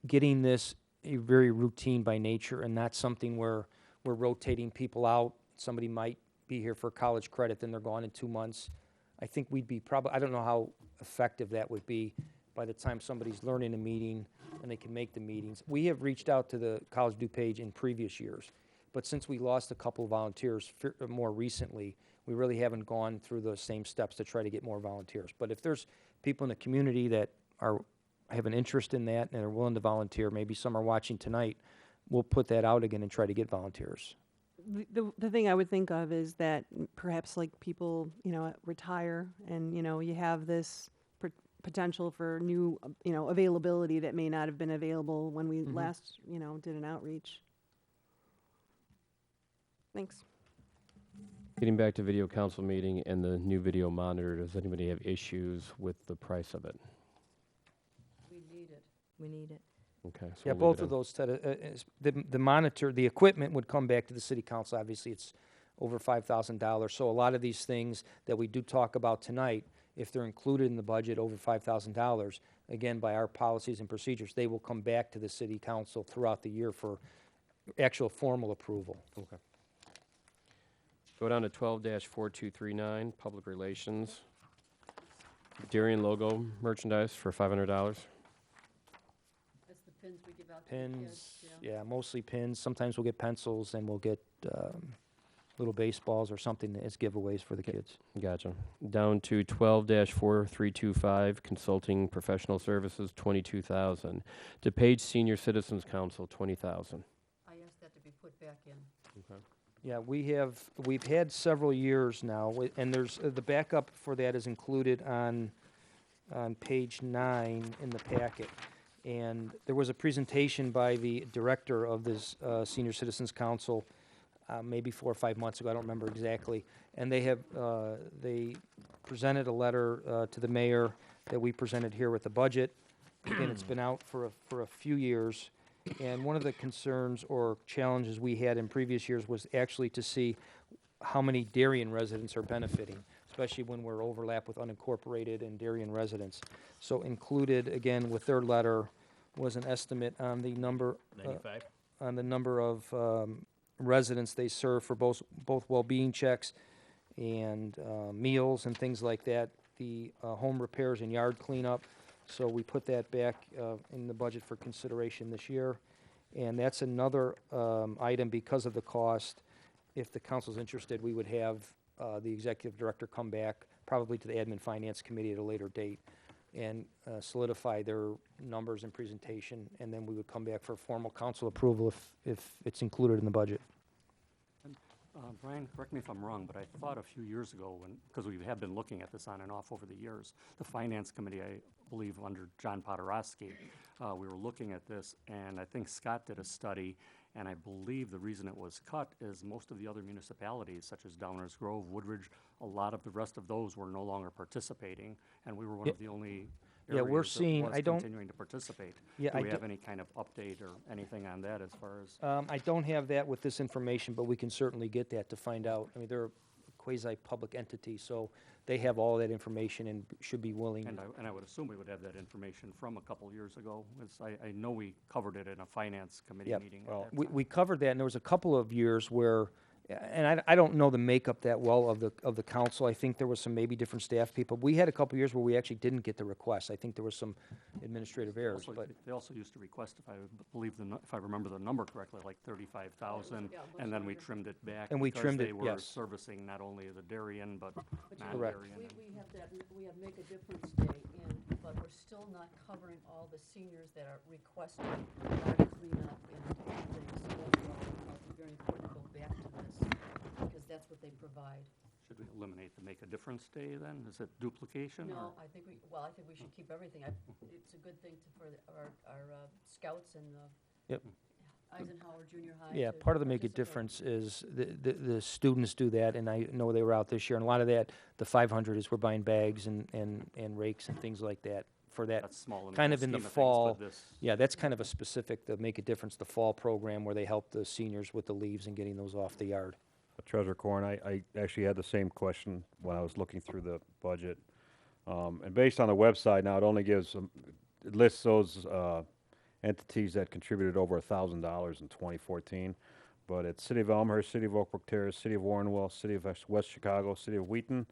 getting this a very routine by nature and not something where we're rotating people out. Somebody might be here for college credit, then they're gone in 2 months. I think we'd be I don't know how effective that would be by the time somebody's learning a meeting and they can make the meetings. We have reached out to the College DuPage in previous years, but since we lost a couple of volunteers more recently, we really haven't gone through those same steps to try to get more volunteers. But if there's people in the community that have an interest in that and are willing to volunteer, maybe some are watching tonight, we'll put that out again and try to get volunteers. The thing I would think of is that perhaps like people, retire and, you have this potential for new, availability that may not have been available when we last, did an outreach. Thanks. Getting back to video council meeting and the new video monitor, does anybody have issues with the price of it? We need it. We need it. Okay. so Yeah, we'll leave both it of on. those, the monitor, the equipment would come back to the city council. Obviously, it's over $5,000. So a lot of these things that we do talk about tonight, If they're included in the budget over $5,000, again, by our policies and procedures, they will come back to the city council throughout the year for actual formal approval. Okay. Go down to 12-4239, public relations. Darien logo merchandise for $500. That's the pins we give out to the kids, Pins, yeah, mostly pins. Sometimes we'll get pencils and we'll get little baseballs or something as giveaways for the kids. Gotcha. Down to 12-4325, consulting professional services, $22,000. DePage Senior Citizens Council, $20,000. I asked that to be put back in. Yeah, we've had several years now, and there's, the backup for that is included on page 9 in the packet. And there was a presentation by the director of this Senior Citizens Council maybe 4 or 5 months ago, I don't remember exactly. And they presented a letter to the mayor that we presented here with the budget. Again, it's been out for a few years. And one of the concerns or challenges we had in previous years was actually to see how many Darien residents are benefiting, especially when we're overlapped with unincorporated and Darien residents. So included, again, with their letter, was an estimate on the number, 95? on the number of residents they serve for both well-being checks and meals and things like that, the home repairs and yard cleanup. So we put that back in the budget for consideration this year. And that's another item because of the cost. If the council's interested, we would have the executive director come back, probably to the Admin Finance Committee at a later date, and solidify their numbers and presentation, and then we would come back for formal council approval if it's included in the budget. Brian, correct me if I'm wrong, but I thought a few years ago, because we have been looking at this on and off over the years, the Finance Committee, I believe under John Podorowski, we were looking at this, and I think Scott did a study, and I believe the reason it was cut is most of the other municipalities, such as Downers Grove, Woodridge, a lot of the rest of those were no longer participating, and we were one of the only Yeah, we're areas that seeing- was I don't- continuing to participate. Yeah, Do I we do- have any kind of update or anything on that as far as? I don't have that with this information, but we can certainly get that to find out. I mean, they're a quasi-public entity, so they have all that information and should be willing. And I would assume we would have that information from a couple years ago. I know we covered it in a finance committee Yep. meeting. Well, at that time. We covered that, and there was a couple of years where, and I don't know the makeup that well of the council. I think there was some maybe different staff people. We had a couple years where we actually didn't get the request. I think there was some administrative errors, Also, but they also used to request, if I remember the number correctly, like 35,000, Yeah, much and then we larger. trimmed it back. And we because trimmed it, they were yes. servicing not only the Darien, but But you know, Correct. non-Darien. we have that, we have Make a Difference Day, but we're still not covering all the seniors that are requesting yard cleanup and things. So it's very important to go back to this, because that's what they provide. Should we eliminate the Make a Difference Day then? Is it duplication? or- No, I think we should keep everything. It's a good thing for our scouts and Yep. Eisenhower Junior High. yeah, to part of the Make a participate. Difference is the students do that, and I know they were out this year, and a lot of that, the 500 is we're buying bags and rakes and things like that for that. That's small in kind the of in the scheme of things, fall. but this- Yeah, that's kind of a specific, the Make a Difference, the fall program where they help the seniors with the leaves and getting those off the yard. Treasurer Corn, I actually had the same question when I was looking through the budget. And based on the website now, it only gives, it lists those entities that contributed over $1,000 in 2014. But it's City of Elmhurst, City of Oak Brook Terrace, City of Warrenville, City of West Chicago, City of Wheaton,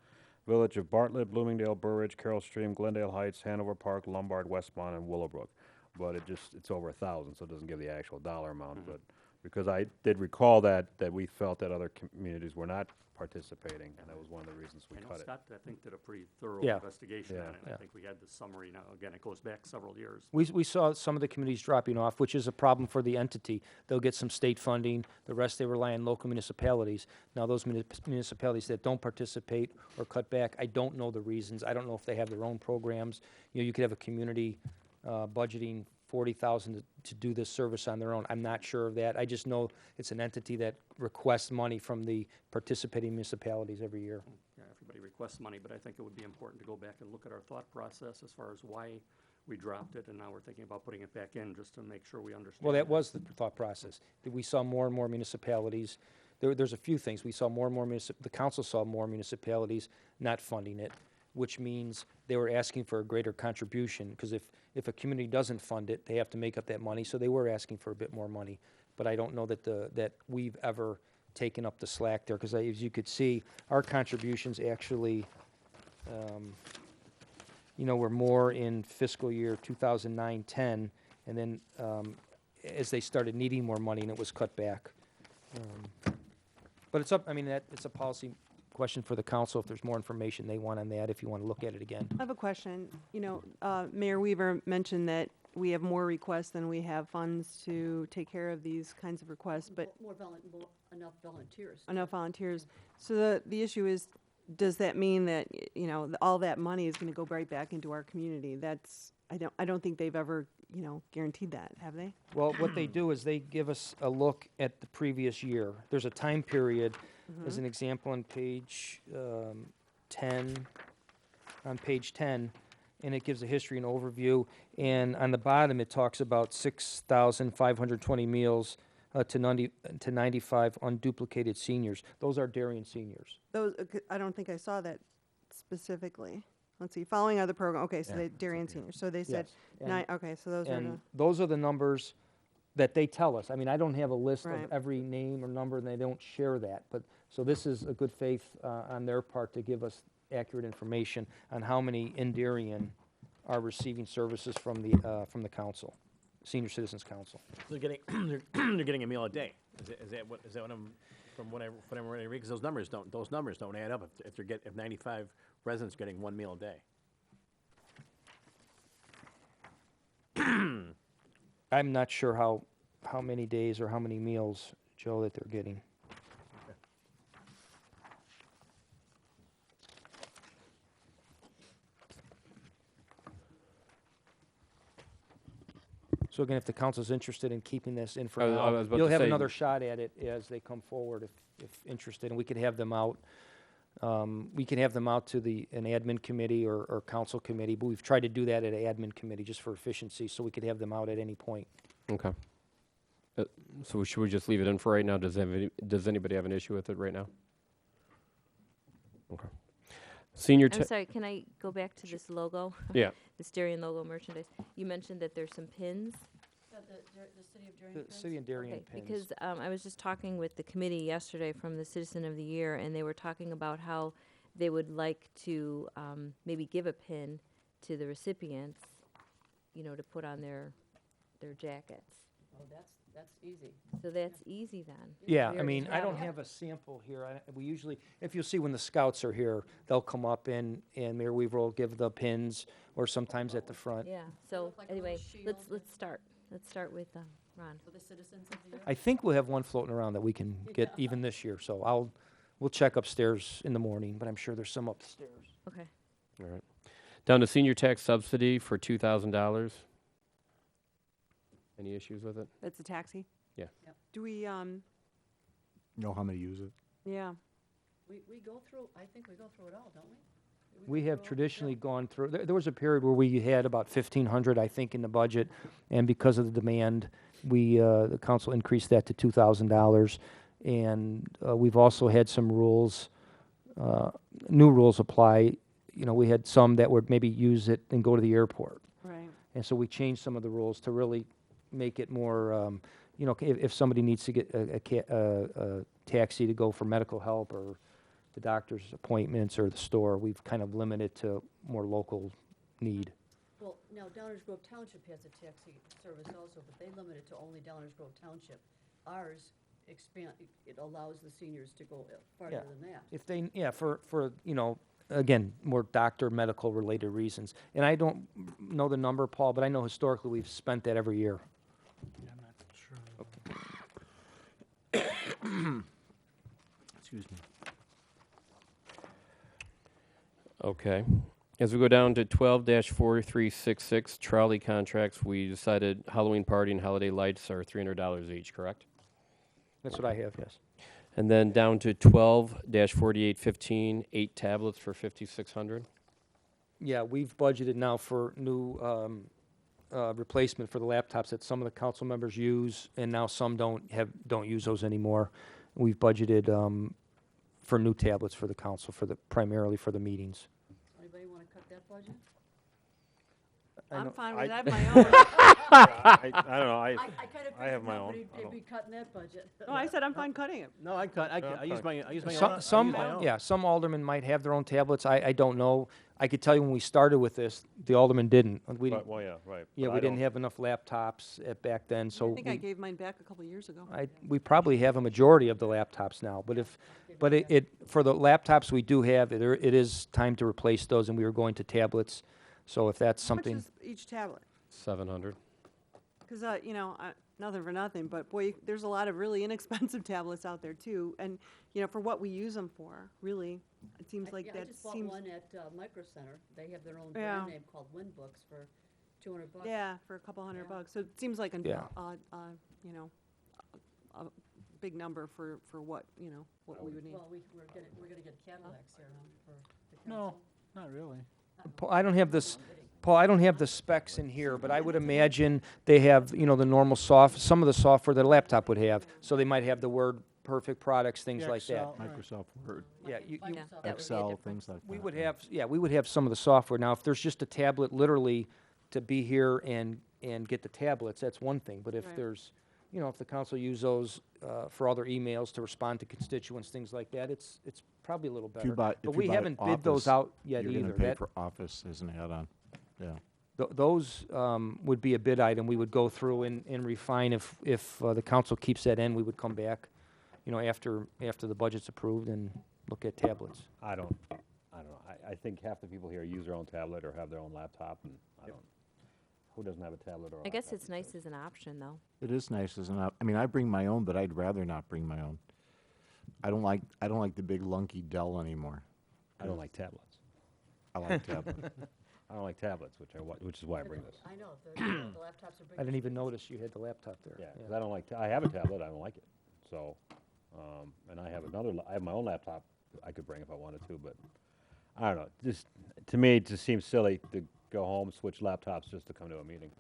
Village of Bartlett, Bloomingdale, Burridge, Carroll Stream, Glendale Heights, Hanover Park, Lombard, Westmont, and Willowbrook. But it's over 1,000, so it doesn't give the actual dollar amount. But because I did recall that we felt that other communities were not participating, and that was one of the reasons we I know cut it. Scott, I think, did a pretty thorough Yeah. investigation Yeah. on it. Yeah. I think we had the summary now. Again, it goes back several years. We saw some of the communities dropping off, which is a problem for the entity. They'll get some state funding, the rest they rely on local municipalities. Now, those municipalities that don't participate or cut back, I don't know the reasons. I don't know if they have their own programs. You know, you could have a community budgeting $40,000 to do this service on their own. I'm not sure of that. I just know it's an entity that requests money from the participating municipalities every year. Yeah, everybody requests money, but I think it would be important to go back and look at our thought process as far as why we dropped it, and now we're thinking about putting it back in, just to make sure we understand. Well, that was the thought process. That we saw more and more municipalities. There's a few things. We saw more and more the council saw more municipalities not funding it. which means they were asking for a greater contribution, because if a community doesn't fund it, they have to make up that money, so they were asking for a bit more money. But I don't know that that we've ever taken up the slack there, because as you could see, our contributions actually, were more in fiscal year 2009-10, and then as they started needing more money, and it was cut back. But it's up, it's a policy question for the council, if there's more information they want on that, if you want to look at it again. I have a question. Mayor Weaver mentioned that we have more requests than we have funds to take care of these kinds of requests, but Enough volunteers. enough volunteers. So the issue is, does that mean that, all that money is going to go right back into our community? I don't think they've ever, guaranteed that, have they? Well, what they do is they give us a look at the previous year. There's a time period, as an example, on page 10, and it gives a history and overview. And on the bottom, it talks about 6,520 meals to 95 unduplicated seniors. Those are Darien seniors. Those, I don't think I saw that specifically. Let's see, following other program, okay, so Yeah, they, Darien seniors, so they said, Yes. okay, so those are the, And those are the numbers that they tell us. I don't have a list of Right. every name or number, and they don't share that. But, so this is a good faith on their part to give us accurate information on how many in Darien are receiving services from the council, Senior Citizens Council. They're getting, they're getting a meal a day. Is that what I'm, from what I'm ready to read? Because those numbers don't add up if 95 residents are getting one meal a day. I'm not sure how many days or how many meals, Joe, that they're getting. So again, if the council's interested in keeping this in for I was now, about you'll to have say- another shot at it as they come forward if interested, and we could have them out. We can have them out to an admin committee or council committee, but we've tried to do that at an admin committee just for efficiency, so we could have them out at any point. Okay. So should we just leave it in for right now? Does anybody have an issue with it right now? Okay. Senior, I'm sorry, can I go back to this logo? yeah. This Darien logo merchandise. You mentioned that there's some pins. The city of Darien. The Pins? city and Darien Okay, pins. because I was just talking with the committee yesterday from the Citizen of the Year, and they were talking about how they would like to maybe give a pin to the recipients, to put on their jackets. Oh, that's easy. So that's easy then. Yeah, We I already don't have it. have a sample here. We usually, if you'll see when the scouts are here, they'll come up and Mayor Weaver will give the pins, or sometimes at the front. Yeah, so Look like a little anyway, shield. let's start. Let's start with Ron. For the citizens of the year. I think we'll have one floating around that we can get even this year, so we'll check upstairs in the morning, but I'm sure there's some upstairs. Okay. All right. Down to senior tax subsidy for $2,000. Any issues with it? that's a taxi? Yeah. Yep. Do we, Know how many use it? yeah, We go through, I think we go through it all, don't we? We go have through all- traditionally gone through, there was a period where we had about 1,500, I think, in the budget, and because of the demand, the council increased that to $2,000. And we've also had some rules, new rules apply. We had some that would maybe use it and go to the airport. right. And so we changed some of the rules to really make it more, if somebody needs to get a taxi to go for medical help or the doctor's appointments or the store, we've kind of limited to more local need. Well, now Downers Grove Township has a taxi service also, but they limit it to only Downers Grove Township. Ours it allows the seniors to go farther Yeah. than that. If they, for again, more doctor, medical related reasons. And I don't know the number, Paul, but I know historically we've spent that every year. Yeah, I'm not sure. Excuse me. Okay. As we go down to 12-4366, trolley contracts, we decided Halloween party and holiday lights are $300 each, correct? That's what I have, yes. And then down to 12-4815, 8 tablets for $5,600. Yeah, we've budgeted now for new replacement for the laptops that some of the council members use, and now some don't use those anymore. We've budgeted for new tablets for the council, primarily for the meetings. Anybody you wanna cut that budget? I'm fine I- with that, my own. I don't know, I kinda I have figured my own. nobody, I they'd don't- be cutting that budget. No, I said I'm fine cutting it. No, I cut, I use my, I use my own. I Some, use some, my own. yeah, some aldermen might have their own tablets. I don't know. I could tell you when we started with this, the aldermen didn't. We, Right, well, yeah, right. yeah, but we I didn't don't- have enough laptops back then, so I think I we, gave mine back a couple years ago. we probably have a majority of the laptops now. But if, but for the laptops we do have, it is time to replace those, and we were going to tablets. So if that's How much something, is each tablet? 700. Because, you know, nothing for nothing, but boy, there's a lot of really inexpensive tablets out there too. And, you know, for what we use them for, really, it seems like I that just bought seems, one at Micro Center. They have their own Yeah. brand name called WinBooks for $200. yeah, for a couple hundred Yeah. bucks. So it seems like Yeah. you know, a big number for what, you know, what we would need. Well, we're gonna get Cadillacs here, huh, for the No, council? not really. Paul, I don't have this, Paul, I don't have the specs in here, but I would imagine they have, you know, the normal some of the software that a laptop would have. So they might have the Word Perfect products, things The like that. Excel, right. Microsoft Word, Yeah, you, Microsoft, that would be a Excel, difference. things like that. we would have, yeah, we would have some of the software. Now, if there's just a tablet literally to be here and get the tablets, that's one thing. But if Right. there's, you know, if the council use those for other emails to respond to constituents, things like that, it's probably a little If you better. buy- But if you we buy haven't bid those Office, out yet You're either. gonna pay That- for Office as an add-on, yeah. Those would be a bid item we would go through and refine. If the council keeps that in, we would come back, you know, after the budget's approved and look at tablets. I don't know. I think half the people here use their own tablet or have their own laptop, and I don't, who doesn't have a tablet or a I guess laptop it's these nice days? as an option, though. It is nice, isn't it? I mean, I bring my own, but I'd rather not bring my own. I don't like the big lunky Dell anymore. I don't like tablets. I like tablet. I don't like tablets, which is why I bring this. I know, the laptops are big. I didn't even notice you had the laptop there. Yeah, 'cause I don't like, I have a tablet, I don't like it. So, and I have I have my own laptop I could bring if I wanted to, but I don't know. Just, to me, it just seems silly to go home, switch laptops just to come to a meeting.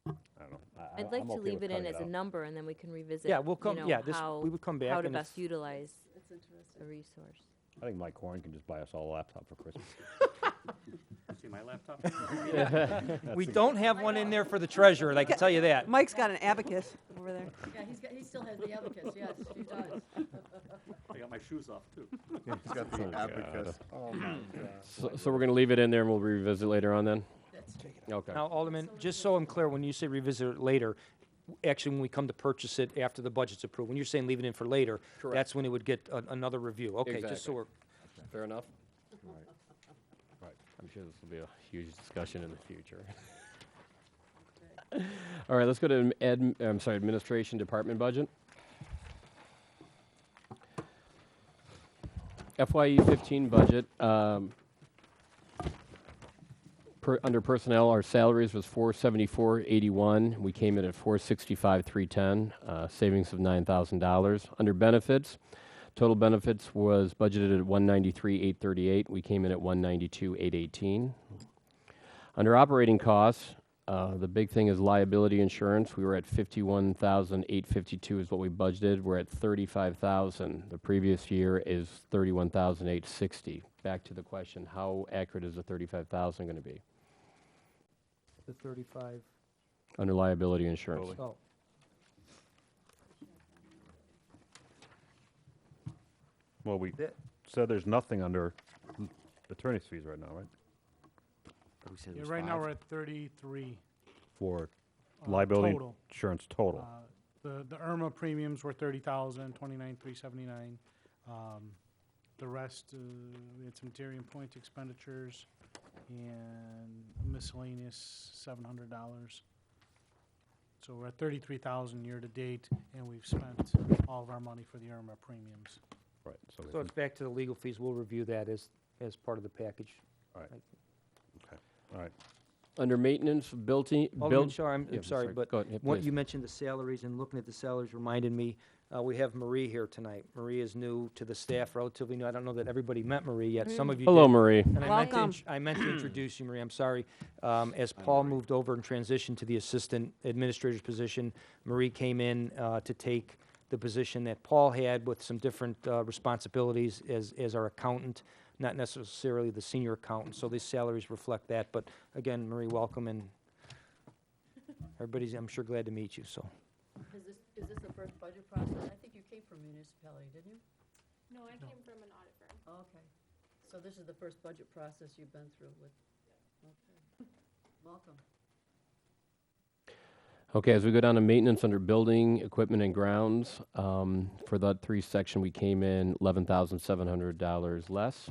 I don't know. I'd like I'm to okay leave with it in cutting as a out. number, and then we can revisit, Yeah, we'll you come, know, yeah, we would come back. how to and if- best utilize It's interesting. the resource. I think Mike Corn can just buy us all a laptop for Christmas. See my laptop? We don't have one in there for the treasurer, I can tell you that. Mike's got an abacus over there. Yeah, he still has the abacus, yes, he does. I got my shoes off, too. He's got the abacus. So we're going to leave it in there and we'll revisit later on then? That's Okay. Now, Alderman, just so I'm clear, when you say revisit it later, actually, when we come to purchase it after the budget's approved, when you're saying leave it in for later, Correct. that's when it would get another review. Okay, just so Exactly. we're, Fair enough? Right. I'm sure this will be a huge discussion in the future. All right, let's go to administration department budget. FYE 15 budget, under personnel, our salaries was 474.81. We came in at 465.310, savings of $9,000. Under benefits, total benefits was budgeted at 193.838. We came in at 192.818. Under operating costs, the big thing is liability insurance. We were at 51,852 is what we budgeted. We're at 35,000. The previous year is 31,860. Back to the question, how accurate is the 35,000 going to be the 35, under liability insurance? oh, Well, we That- said there's nothing under attorney's fees right now, right? Yeah, right now, we're at 33. For liability Total. insurance total. The IRMA premiums were 30,000, 29,379. The rest, we had some Darien Point expenditures and miscellaneous $700. So we're at 33,000 year-to-date, and we've spent all of our money for the IRMA premiums. Right, so so it's back to the legal fees. We'll review that as part of the package. all right. Under maintenance, Alderman Shaw, I'm Yeah, sorry, but go ahead, what please. you mentioned the salaries, and looking at the salaries reminded me, we have Marie here tonight. Marie is new to the staff, relatively new. I don't know that everybody met Marie yet. Some of you did. Hello, Marie. And Welcome. I meant to introduce you, Marie, I'm sorry. As Paul moved over and transitioned to the assistant administrator's position, Marie came in to take the position that Paul had with some different responsibilities as our accountant. not necessarily the senior accountant, so these salaries reflect that. But again, Marie, welcome, and everybody's, I'm sure, glad to meet you, so. Is this the first budget process? I think you came from municipality, didn't you? No, I came from an audit firm. Okay. So this is the first budget process you've been through with? Okay. Welcome. Okay, as we go down to maintenance under building, equipment, and grounds, for that 3 section, we came in $11,700 less.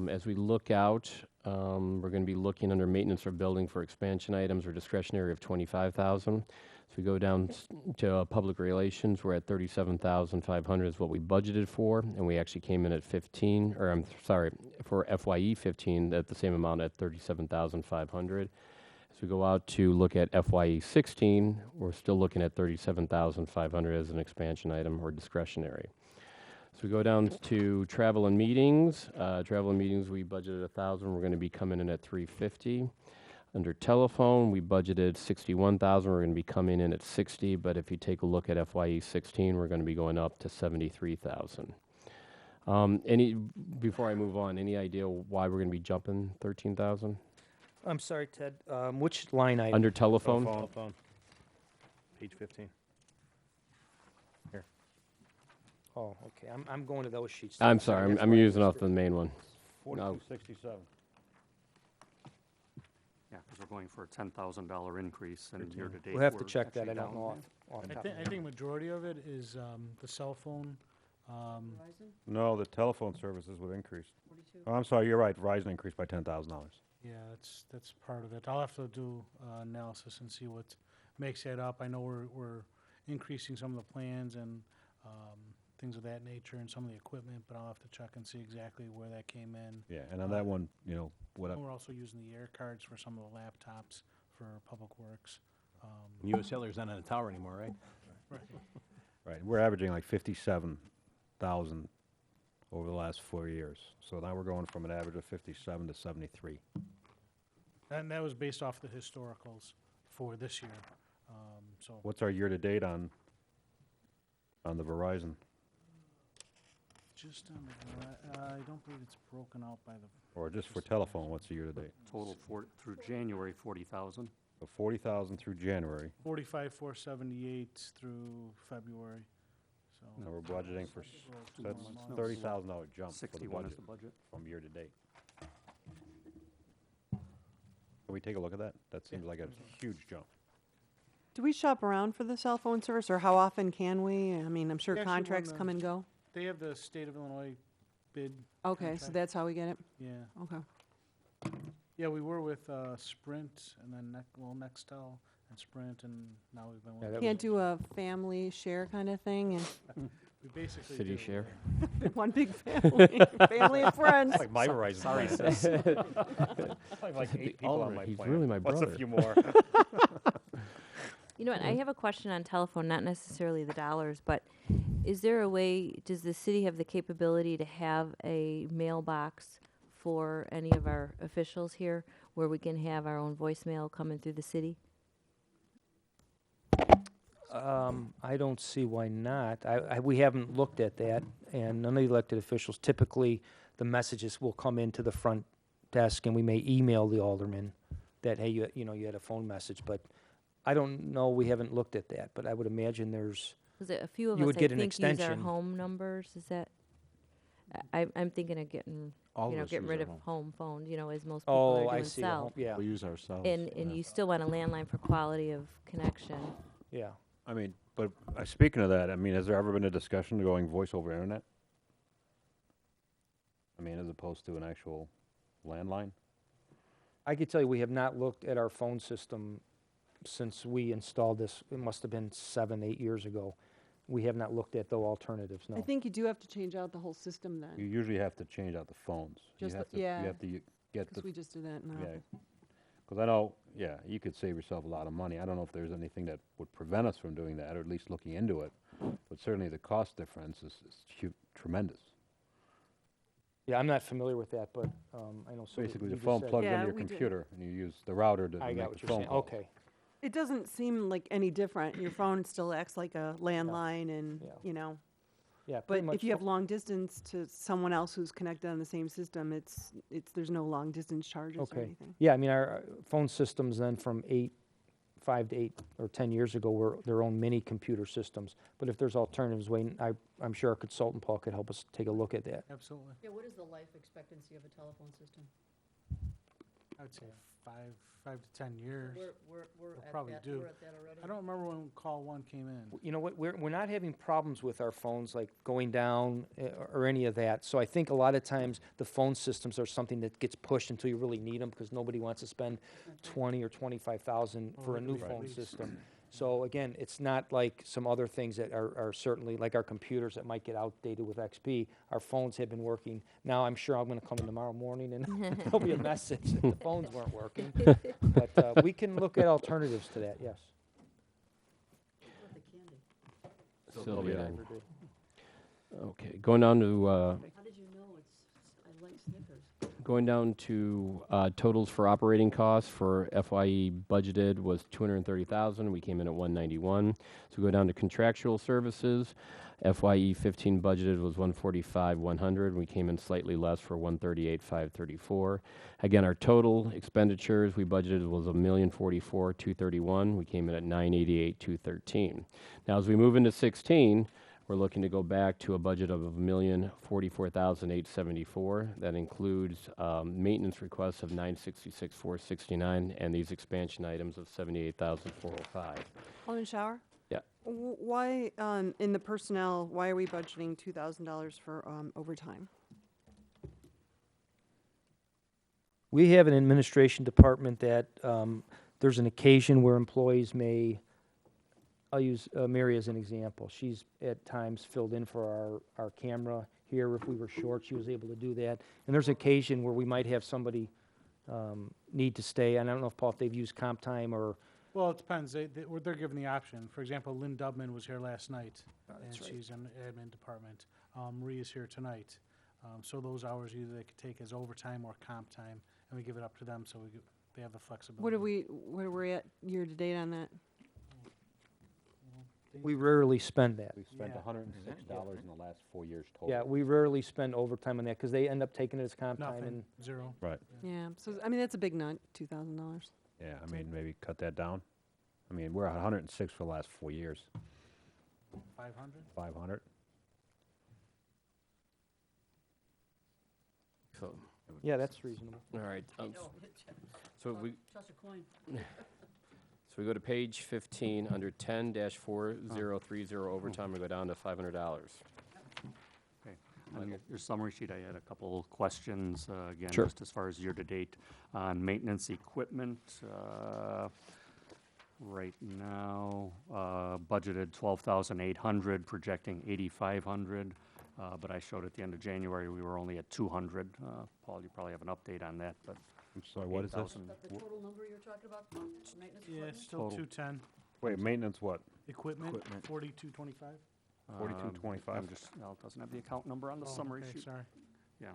As we look out, we're going to be looking under maintenance or building for expansion items or discretionary of $25,000. So we go down to public relations, we're at $37,500 is what we budgeted for, and we actually came in at 15, or I'm sorry, for FYE 15, at the same amount at $37,500. As we go out to look at FYE 16, we're still looking at $37,500 as an expansion item or discretionary. So we go down to travel and meetings. Travel and meetings, we budgeted $1,000. We're going to be coming in at $350. Under telephone, we budgeted $61,000. We're going to be coming in at $60. But if you take a look at FYE 16, we're going to be going up to $73,000. Before I move on, any idea why we're going to be jumping $13,000? I'm sorry, Ted, which line item? Under telephone? Telephone. Page 15. Oh, okay, I'm going to those sheets. I'm too, sorry, that's I'm why I using missed off it. the main one. 4267. Yeah, because we're going for a $10,000 increase, and year-to-date, We'll have to we're check that, actually I don't down. know off the top of my I think majority of it is the cell phone. Verizon, No, the telephone services would increase. 42? Oh, I'm sorry, you're right, Verizon increased by $10,000. Yeah, that's part of it. I'll have to do analysis and see what makes that up. I know we're increasing some of the plans and things of that nature and some of the equipment, but I'll have to check and see exactly where that came in. Yeah, and on that one, you know, what, And we're also using the air cards for some of the laptops for Public Works. U.S. Cellular's not on a tower anymore, right? right, we're averaging like 57,000 over the last 4 years. So now we're going from an average of 57 to 73. And that was based off the historicals for this year. So What's our year-to-date on the Verizon? just on the, I don't believe it's broken out by the, Or just for telephone, what's the year-to-date? Total through January, 40,000. So 40,000 through January. 45,478 through February, so. Now we're budgeting for, Well, two that's more months. $30,000 jump for the 61 is budget the budget. from year-to-date. Can we take a look at that? That seems like a huge jump. Do we shop around for the cell phone service, or how often can we? I mean, I'm sure We actually won contracts the- come and go. They have the state of Illinois bid, Okay, so contract. that's how we get it? yeah. Okay. Yeah, we were with Sprint and then Nextel and Sprint, and now we've been Yeah, with, that Can't do a family share kind of thing, we basically City do, share? and one big family, family and friends. Like my Verizon Sorry, plan. sis. I have like 8 The people on owner, my he's plan. really my What's brother. a few more? You know what, I have a question on telephone, not necessarily the dollars, but is there a way, does the city have the capability to have a mailbox for any of our officials here where we can have our own voicemail coming through the city? I don't see why not. We haven't looked at that, and none of the elected officials, typically, the messages will come into the front desk, and we may email the alderman that, hey, you know, you had a phone message, but I don't know, we haven't looked at that, but I would imagine there's, Because a few of You us, would I get an think, use our extension. home numbers, is that? I'm thinking of getting, All you know, of us getting use rid our of home. home phones, you know, as most people oh, are I doing see, the cell. home- yeah, We use ourselves. And yeah. you still want a landline for quality of connection. yeah. I mean, but speaking of that, I mean, has there ever been a discussion of going voice over internet? I mean, as opposed to an actual landline? I could tell you, we have not looked at our phone system since we installed this. It must have been 7, 8 years ago. We have not looked at the alternatives, no. I think you do have to change out the whole system You then, usually have to change out the phones. Just You the- have to, yeah, you have to get because the, we just do that now. yeah. Because I know, yeah, you could save yourself a lot of money. I don't know if there's anything that would prevent us from doing that, or at least looking into it. But certainly the cost difference is tremendous. Yeah, I'm not familiar with that, but I know. so Basically, you the just phone said- plugs Yeah, into your we did. computer, and you use the router to I make got the what you're phone saying, call. okay. It doesn't seem like any different. Your phone still acts like a landline and, Yeah. you know, Yeah, pretty But much. if you have long distance to someone else who's connected on the same system, there's no long distance charges or Okay. anything. Yeah, I mean, our phone systems then from 5 to 8 or 10 years ago were their own mini computer systems. But if there's alternatives, Wayne, I'm sure our consultant Paul could help us take a look at that. Absolutely. Yeah, what is the life expectancy of a telephone system? I'd say 5 to 10 years. We're at probably that, do. we're at that already. I don't remember when call one came in. You know what, we're not having problems with our phones, like going down or any of that. So I think a lot of times the phone systems are something that gets pushed until you really need them, because nobody wants to spend 20 or 25,000 for a new Right. phone system. So again, it's not like some other things that are certainly, like our computers that might get outdated with XP. Our phones have been working. Now, I'm sure I'm gonna come in tomorrow morning and there'll be a message that the phones weren't working. But we can look at alternatives to that, yes. What the candy? Sylvia. Driver did. Okay, going down to, How did you know I like Snickers? going down to totals for operating costs for FYE budgeted was 230,000. We came in at 191. So go down to contractual services. FYE 15 budgeted was 145,100. We came in slightly less for 138,534. Again, our total expenditures we budgeted was 1,044,231. We came in at 988,213. Now, as we move into 16, we're looking to go back to a budget of 1,044,874. That includes maintenance requests of 966,469 and these expansion items of 78,405. Alderman Shower? Yeah. Why, in the personnel, why are we budgeting $2,000 for overtime? We have an administration department that there's an occasion where employees may, I'll use Mary as an example. She's at times filled in for our camera here. If we were short, she was able to do that. And there's occasion where we might have somebody need to stay. And I don't know if, Paul, if they've used comp time or. Well, it depends. They're given the option. For example, Lynn Dubman was here last night, and she's in the admin department. Maria's here tonight. So those hours either they could take as overtime or comp time, and we give it up to them so they have the flexibility. What are we at year to date on that? We rarely spend that. We've spent Yeah. $106 in the last 4 years total. Yeah, we rarely spend overtime on that because they end up taking it as comp time. Nothing, And 0. Right. Yeah, so, I mean, that's a big nut, $2,000. Yeah, I mean, maybe cut that down. I mean, we're at 106 for the last 4 years. 500? 500. So, yeah, that's reasonable. all right. So we Toss a coin. So we go to page 15 under 10-4030 overtime. We go down to $500. Okay. On your summary sheet, I had a couple questions, again, Sure. just as far as year-to-date on maintenance equipment. Right now, budgeted 12,800, projecting 8,500, but I showed at the end of January, we were only at 200. Paul, you probably have an update on that, but I'm sorry, what is this? 8,000. The total number you're talking about, maintenance Yeah, equipment? it's still Total. 210. Wait, maintenance what? Equipment, Equipment. 4225. 4225? I'm just, no, it doesn't have the account number on the summary sheet. Sorry. Yeah,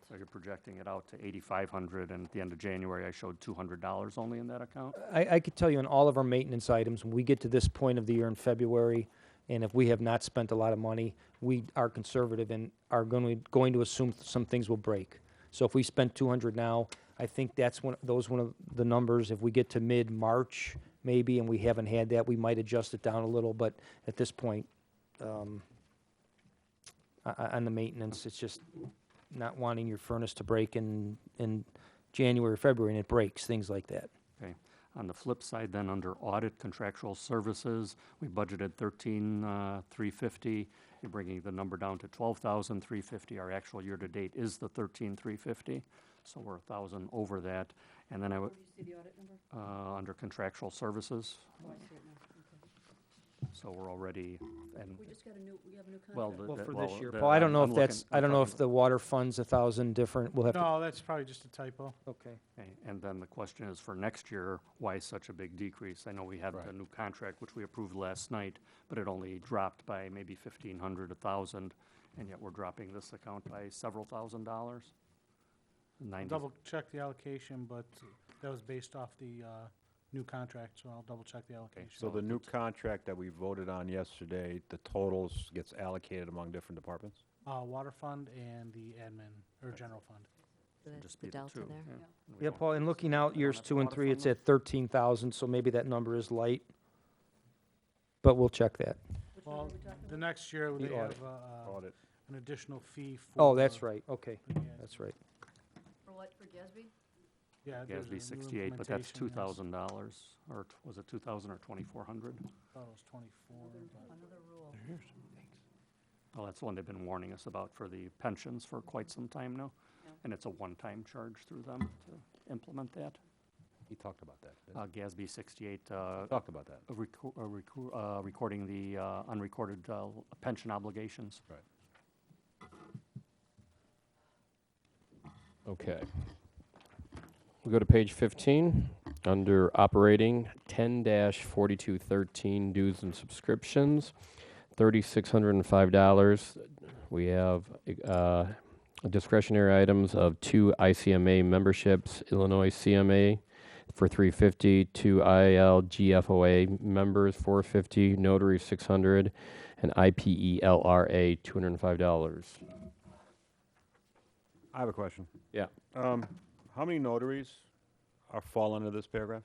so you're projecting it out to 8,500, and at the end of January, I showed $200 only in that account. I could tell you on all of our maintenance items, when we get to this point of the year in February, and if we have not spent a lot of money, we are conservative and are going to assume some things will break. So if we spend 200 now, I think that's one of the numbers. If we get to mid-March, maybe, and we haven't had that, we might adjust it down a little, but at this point, on the maintenance, it's just not wanting your furnace to break in January or February, and it breaks, things like that. Okay. On the flip side, then, under audit contractual services, we budgeted 13,350. You're bringing the number down to 12,350. Our actual year-to-date is the 13,350, so we're 1,000 over that. And then Where do you see the audit number? under contractual services, Oh, I see it now. so we're already, and We just got we have a new contract. well, Well, for well, this year, the- Paul, I don't know I'm if that's, looking- I don't know I'm if the water fund's 1,000 different, we'll have to, No, that's probably just a typo. okay. Okay, and then the question is for next year, why such a big decrease? I know we have the Right. new contract, which we approved last night, but it only dropped by maybe 1,500, 1,000, and yet we're dropping this account by several $1,000s. Double check the allocation, but that was based off the new contract, so I'll double check the allocation. So the new contract that we voted on yesterday, the totals gets allocated among different departments? Water fund and the admin, or general fund. So that's Just the be delta two, there. yeah. Mm-hmm. Yeah, Paul, and looking out years at the 2 and water 3, fund it's then? at 13,000, so maybe that number is light. But we'll check that. Which number are Well, we talking the about? next year, The they audit. have Audit. an additional fee for. Oh, that's right, okay, for the that's right. For what, for GASB? Yeah. there's a new GASB 68, but that's implementation, yes. $2,000, or was it 2,000 or 2,400? Thought it was 24, but. Another rule. Well, that's the one they've been warning us about for the pensions for quite some time now. Yeah. And it's a one-time charge through them to implement that. He talked about that. didn't GASB 68, he? Talked about that. recording the unrecorded pension obligations. Okay. We go to page 15, under operating, 10-4213, dues and subscriptions, $3,605. We have discretionary items of 2 ICMA memberships, Illinois CMA for $350, 2 ILGFOA members, $450, notary, $600, and IPELRA, $205. I have a question. Yeah. How many notaries fall under this paragraph?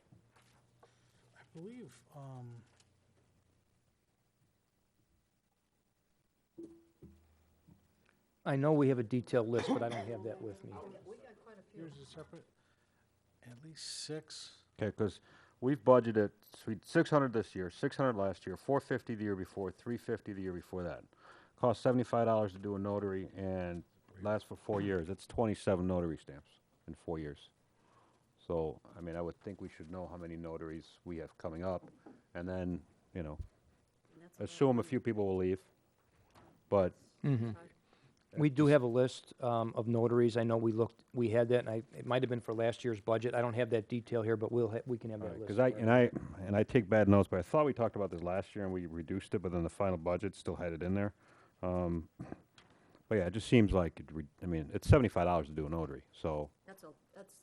I believe, I know we have a detailed list, but I don't have that with me. We got quite a few. yours is separate, at least 6. Okay, because we've budgeted 600 this year, 600 last year, 450 the year before, 350 the year before that. Cost $75 to do a notary and lasts for 4 years. It's 27 notary stamps in 4 years. So, I mean, I would think we should know how many notaries we have coming up, and then, you know, And that's about assume a few people will leave. But We do have a list of notaries. I know we had that, and it might have been for last year's budget. I don't have that detail here, but we can have that list. because I take bad notes, but I thought we talked about this last year and we reduced it, but then the final budget still had it in there. But yeah, it just seems like I mean, it's $75 to do a notary, so That's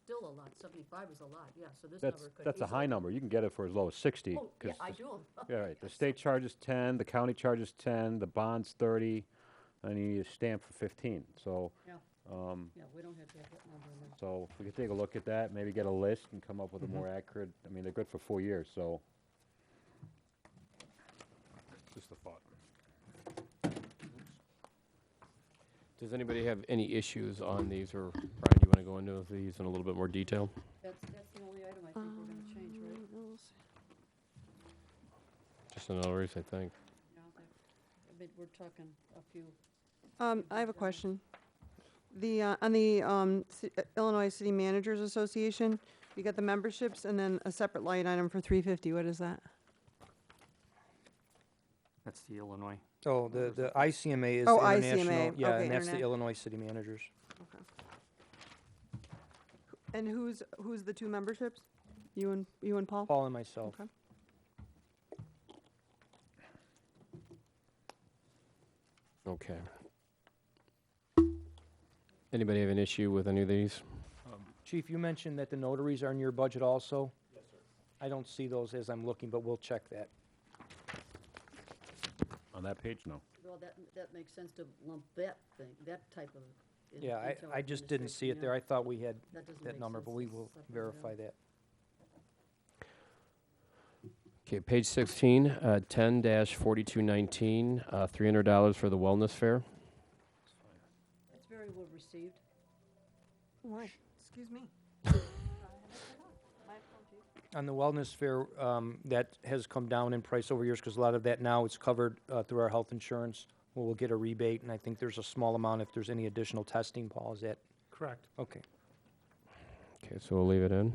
still a lot. 75 is a lot, yeah, so this number could. that's a high easily- number. You can get it for as low as 60. Oh, yeah, 'cause I the- do 'em. Yeah, right. The state charges 10, the county charges 10, the bond's 30, and you need a stamp for 15. So, Yeah. Yeah, we don't have to have that number in there. so if we could take a look at that, maybe get a list and come up with a more accurate, I mean, they're good for 4 years, so. Just a thought. Does anybody have any issues on these, or Brian, do you want to go into these in a little bit more detail? That's the only item I think we're gonna change, right? Just the notaries, I think. Yeah, I mean, we're talking a few. I have a question. On the Illinois City Managers Association, you got the memberships and then a separate line item for 350. What is that? That's the Illinois. Oh, the ICMA is Oh, international. ICMA, Yeah, okay, and that's the interna- Illinois City Managers. And who's the 2 memberships? You and Paul? Paul and myself. Okay. Okay. Anybody have an issue with any of these? Chief, you mentioned that the notaries are in your budget also? Yes, sir. I don't see those as I'm looking, but we'll check that. On that page, no. Well, that makes sense to lump that thing, that type of. Yeah, detail I just didn't see it administration, there. yeah. I thought we had That doesn't that make number, sense but to we will separate it verify out. that. Okay, page 16, 10-4219, $300 for the wellness fair. It's very well received. Why? Excuse me. On the wellness fair, that has come down in price over years because a lot of that now is covered through our health insurance. We'll get a rebate, and I think there's a small amount if there's any additional testing, Paul, is that? Correct. Okay. Okay, so we'll leave it in.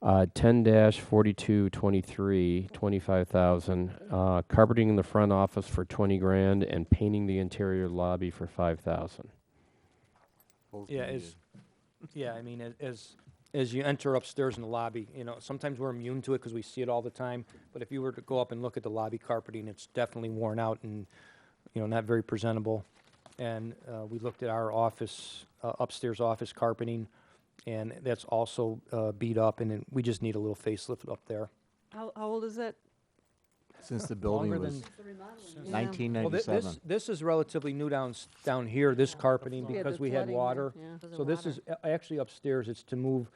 10-4223, 25,000. Carpeting in the front office for 20 grand and painting the interior lobby for 5,000. Yeah, I mean, as you enter upstairs in the lobby, you know, sometimes we're immune to it because we see it all the time, but if you were to go up and look at the lobby carpeting, it's definitely worn out and, you know, not very presentable. And we looked at our office, upstairs office carpeting, and that's also beat up, and we just need a little facelift up there. How old is it? Since the building Longer was than- The remodeling. Yeah. 1997. This is relatively new down here, this carpeting, Yeah, because the we had flooding, yeah, water. yeah. Because of So this water. is actually upstairs, it's to move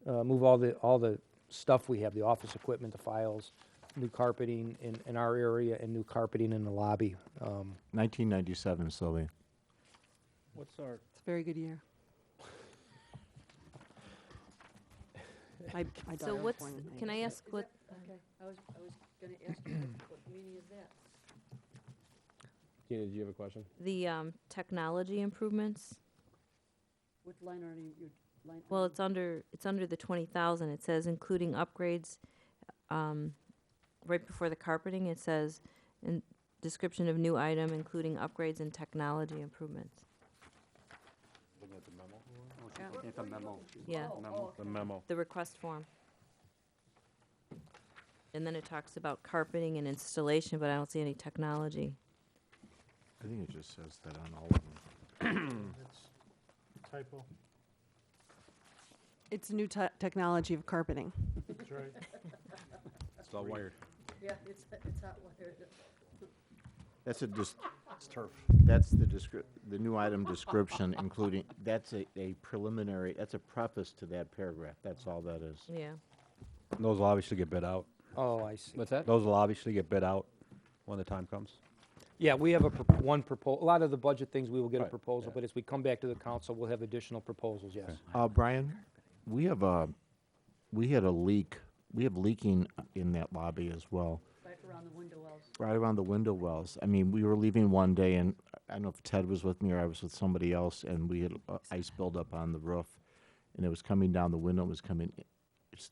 all the stuff we have, the office equipment, the files, new carpeting in our area, and new carpeting in the lobby. 1997, Sylvia. What's our, It's a very good year. My So daughter was what's, born in can I 97. ask what, Okay, I was gonna ask you, what meeting is that? Tina, do you have a question? the technology improvements? What line are you, line? are Well, you- it's under the 20,000. It says including upgrades, right before the carpeting, it says, in description of new item, including upgrades and technology improvements. Oh, she's looking at the memo. Yeah, the memo? the request form. And then it talks about carpeting and installation, but I don't see any technology. I think it just says that on all of them. It's typo, It's a new technology of carpeting. that's right. It's all wired. Yeah, it's hot wired. That's a just, It's turf. that's the new item description, including, that's a preliminary, that's a preface to that paragraph. That's all that is. Yeah. Those will obviously get bid out. Oh, I see. What's that? Those will obviously get bid out when the time comes. Yeah, we have one proposal, a lot of the budget things, we will get a Right, proposal, yeah. but as we come back to the council, we'll have additional proposals, yes. Brian, we had a leak, we have leaking in that lobby as well, Right around the window wells. right around the window wells. I mean, we were leaving one day, and I don't know if Ted was with me or I was with somebody else, and we had ice buildup on the roof, and it was coming down the window, it was coming,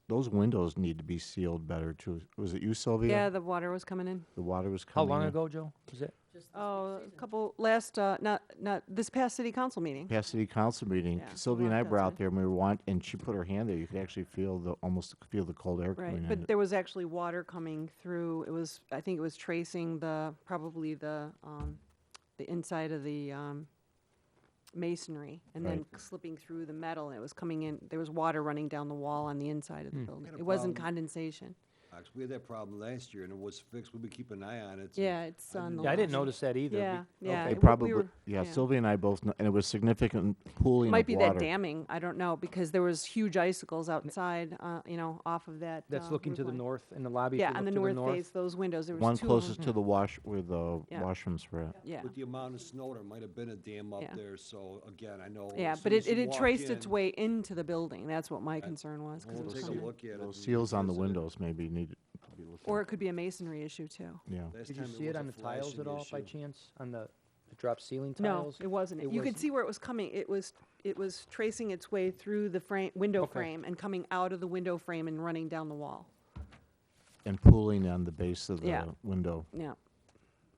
those windows need to be sealed better too. Was it you, Sylvia? Yeah, the water was coming in. The water was How coming long in. ago, Joe? Was it? Just this Oh, season. a couple, not this past city council meeting. Past city council meeting, Yeah, Sylvia and I long were past out there, and we were and she put her hand there, you could actually feel almost feel the cold air coming Right, in. but there was actually water coming through. It was, I think it was tracing probably the inside of the masonry, and then Right. slipping through the metal, and it was coming in, there was water running down the wall on the inside of the building. Got a It wasn't problem. condensation. We had that problem last year, and it was fixed. We'll be keeping an eye on it. so Yeah, it's I on didn't the. Yeah, I didn't last- notice that either. Yeah, yeah. They it- we probably, were- yeah, Sylvia and I both, and it was significant pooling Might of be water. that damming, I don't know, because there was huge icicles outside, off of that. That's looking roof to the line. north in the lobby. if Yeah, you on the look to north face, those windows, there was two One of 'em. closest to the where the Yeah. washrooms were at. Yeah. With the amount of snow, there might have been a dam up Yeah. there, so again, I know. Yeah, as but soon as it you had walk traced its in, way into the building. That's what my I- concern was, because it We'll was take a coming in. look at it. Those and seals on the revisit it. windows maybe needed to be looked Or at. it could be a masonry issue, too. Yeah. Last Did you time see it was a on the tiles flashing at all, by issue. chance, on the drop ceiling No, tiles? it wasn't. It You could wasn't? see where it was coming. It was tracing its way through the window Okay. frame and coming out of the window frame and running down the wall. And pooling on the base of the Yeah. window. Yeah,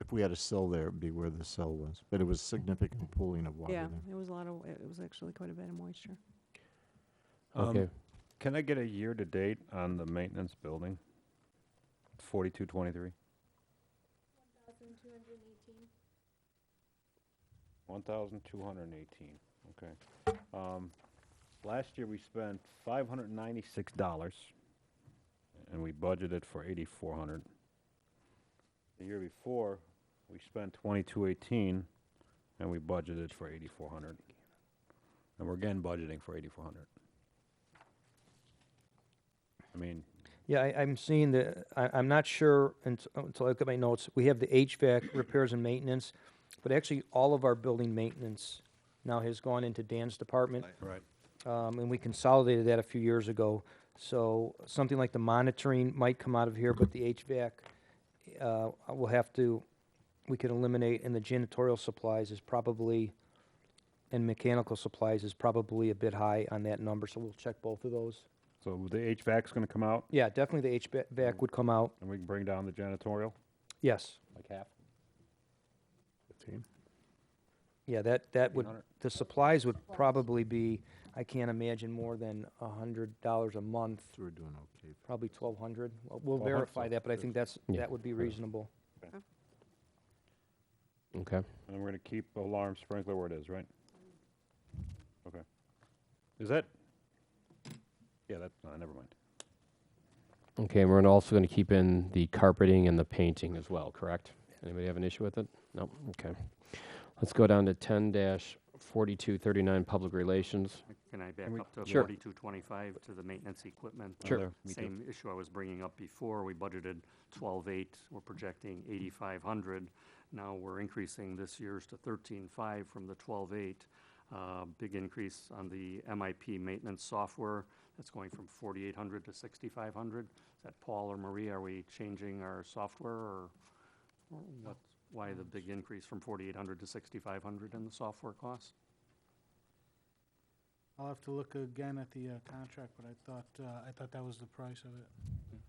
If we had a sill there, it'd be where the sill was. But it was significant pooling of water yeah. there. It was it was actually quite a bit of moisture. Okay. Can I get a year-to-date on the maintenance building? 4223. 1,218. 1,218, okay. Last year, we spent $596, and we budgeted for 8,400. The year before, we spent 2,218, and we budgeted for 8,400. And we're again budgeting for 8,400. I mean, Yeah, I'm seeing I'm not sure until I look at my notes. We have the HVAC repairs and maintenance, but actually all of our building maintenance now has gone into Dan's department. right. And we consolidated that a few years ago. So something like the monitoring might come out of here, but the HVAC, we could eliminate, and the janitorial supplies is probably, and mechanical supplies is probably a bit high on that number, so we'll check both of those. So the HVAC's gonna come out, Yeah, definitely the HVAC would come out, and we can bring down the janitorial, yes. like half? 15? Yeah, that would, 1,500. the supplies would probably be, I can't imagine more than $100 a month, So we're doing okay. probably 1,200. We'll 1,200, verify so that, but I good. think Yeah. that would be reasonable. Okay. And we're gonna keep alarm sprinkler where it is, right? Okay. Is that, Yeah, that's, never mind. Okay, and we're also going to keep in the carpeting and the painting as well, correct? Anybody have an issue with it? No? Okay. Let's go down to 10-4239, public relations. Can I back we- up to Sure. 4225 to the maintenance equipment? Sure. There, me too. Same issue I was bringing up before. We budgeted 12.8, we're projecting 8,500. Now we're increasing this year's to 13.5 from the 12.8. Big increase on the MIP maintenance software. That's going from 4,800 to 6,500. Is that Paul or Marie? Are we changing our software or what? Why the big increase from 4,800 to 6,500 in the software cost? I'll have to look again at the contract, but I thought that was the price of it.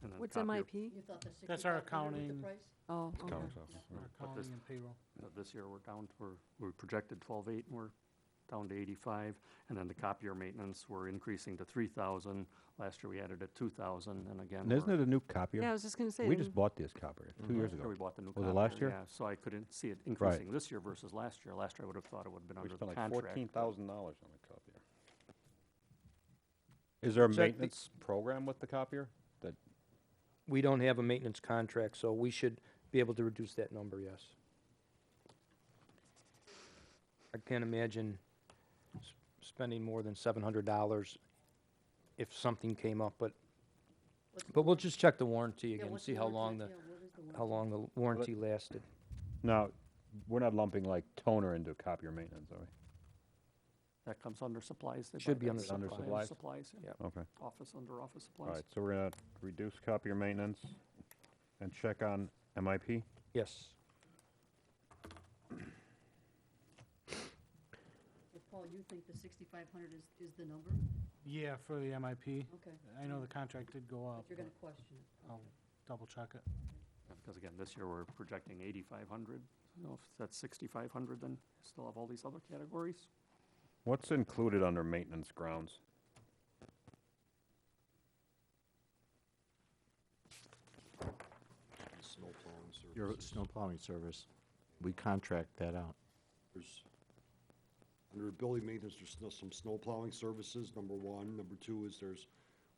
And then What's copier- MIP? You thought the That's our 6,500 was the accounting. price? Oh, okay. Accounting software, Our right. But this- accounting and payroll. This year, we projected 12.8, and we're down to 85. And then the copier maintenance, we're increasing to 3,000. Last year, we added at 2,000, and again. And isn't it a new copier? Yeah, I was just gonna say. We then- just bought this copier 2 years Last year ago. we bought the new Was copier. it last year? Yeah, so I couldn't see it increasing this year versus last year. Last year, I would have thought it would have been We under the spent like contract. $14,000 on the copier. Is there a Check the- maintenance program with the copier? That, We don't have a maintenance contract, so we should be able to reduce that number, yes. I can't imagine spending more than $700 if something came up, but What's the we'll war- just check the warranty yeah, again, what's see the how warranty? long the, Yeah, what is the how warranty? long the warranty lasted. now, we're not lumping like toner into copier maintenance, are we? That comes under supplies. They Should buy be that under Under supplies. supplies? Supplies, yeah. Yeah. Okay. Office, under office All supplies. right, so we're gonna reduce copier maintenance and check on MIP? Yes. So Paul, you think the 6,500 is the number? Yeah, for the MIP. Okay, I know the contract did go up. but you're gonna but question it. I'll double check it. Yeah, because again, this year, we're projecting 8,500. You know, if that's 6,500, then you still have all these other categories. What's included under maintenance grounds? Snow plowing service. Your snow plowing service, we contract that out. There's, under building maintenance, there's some snow plowing services, number one. Number two is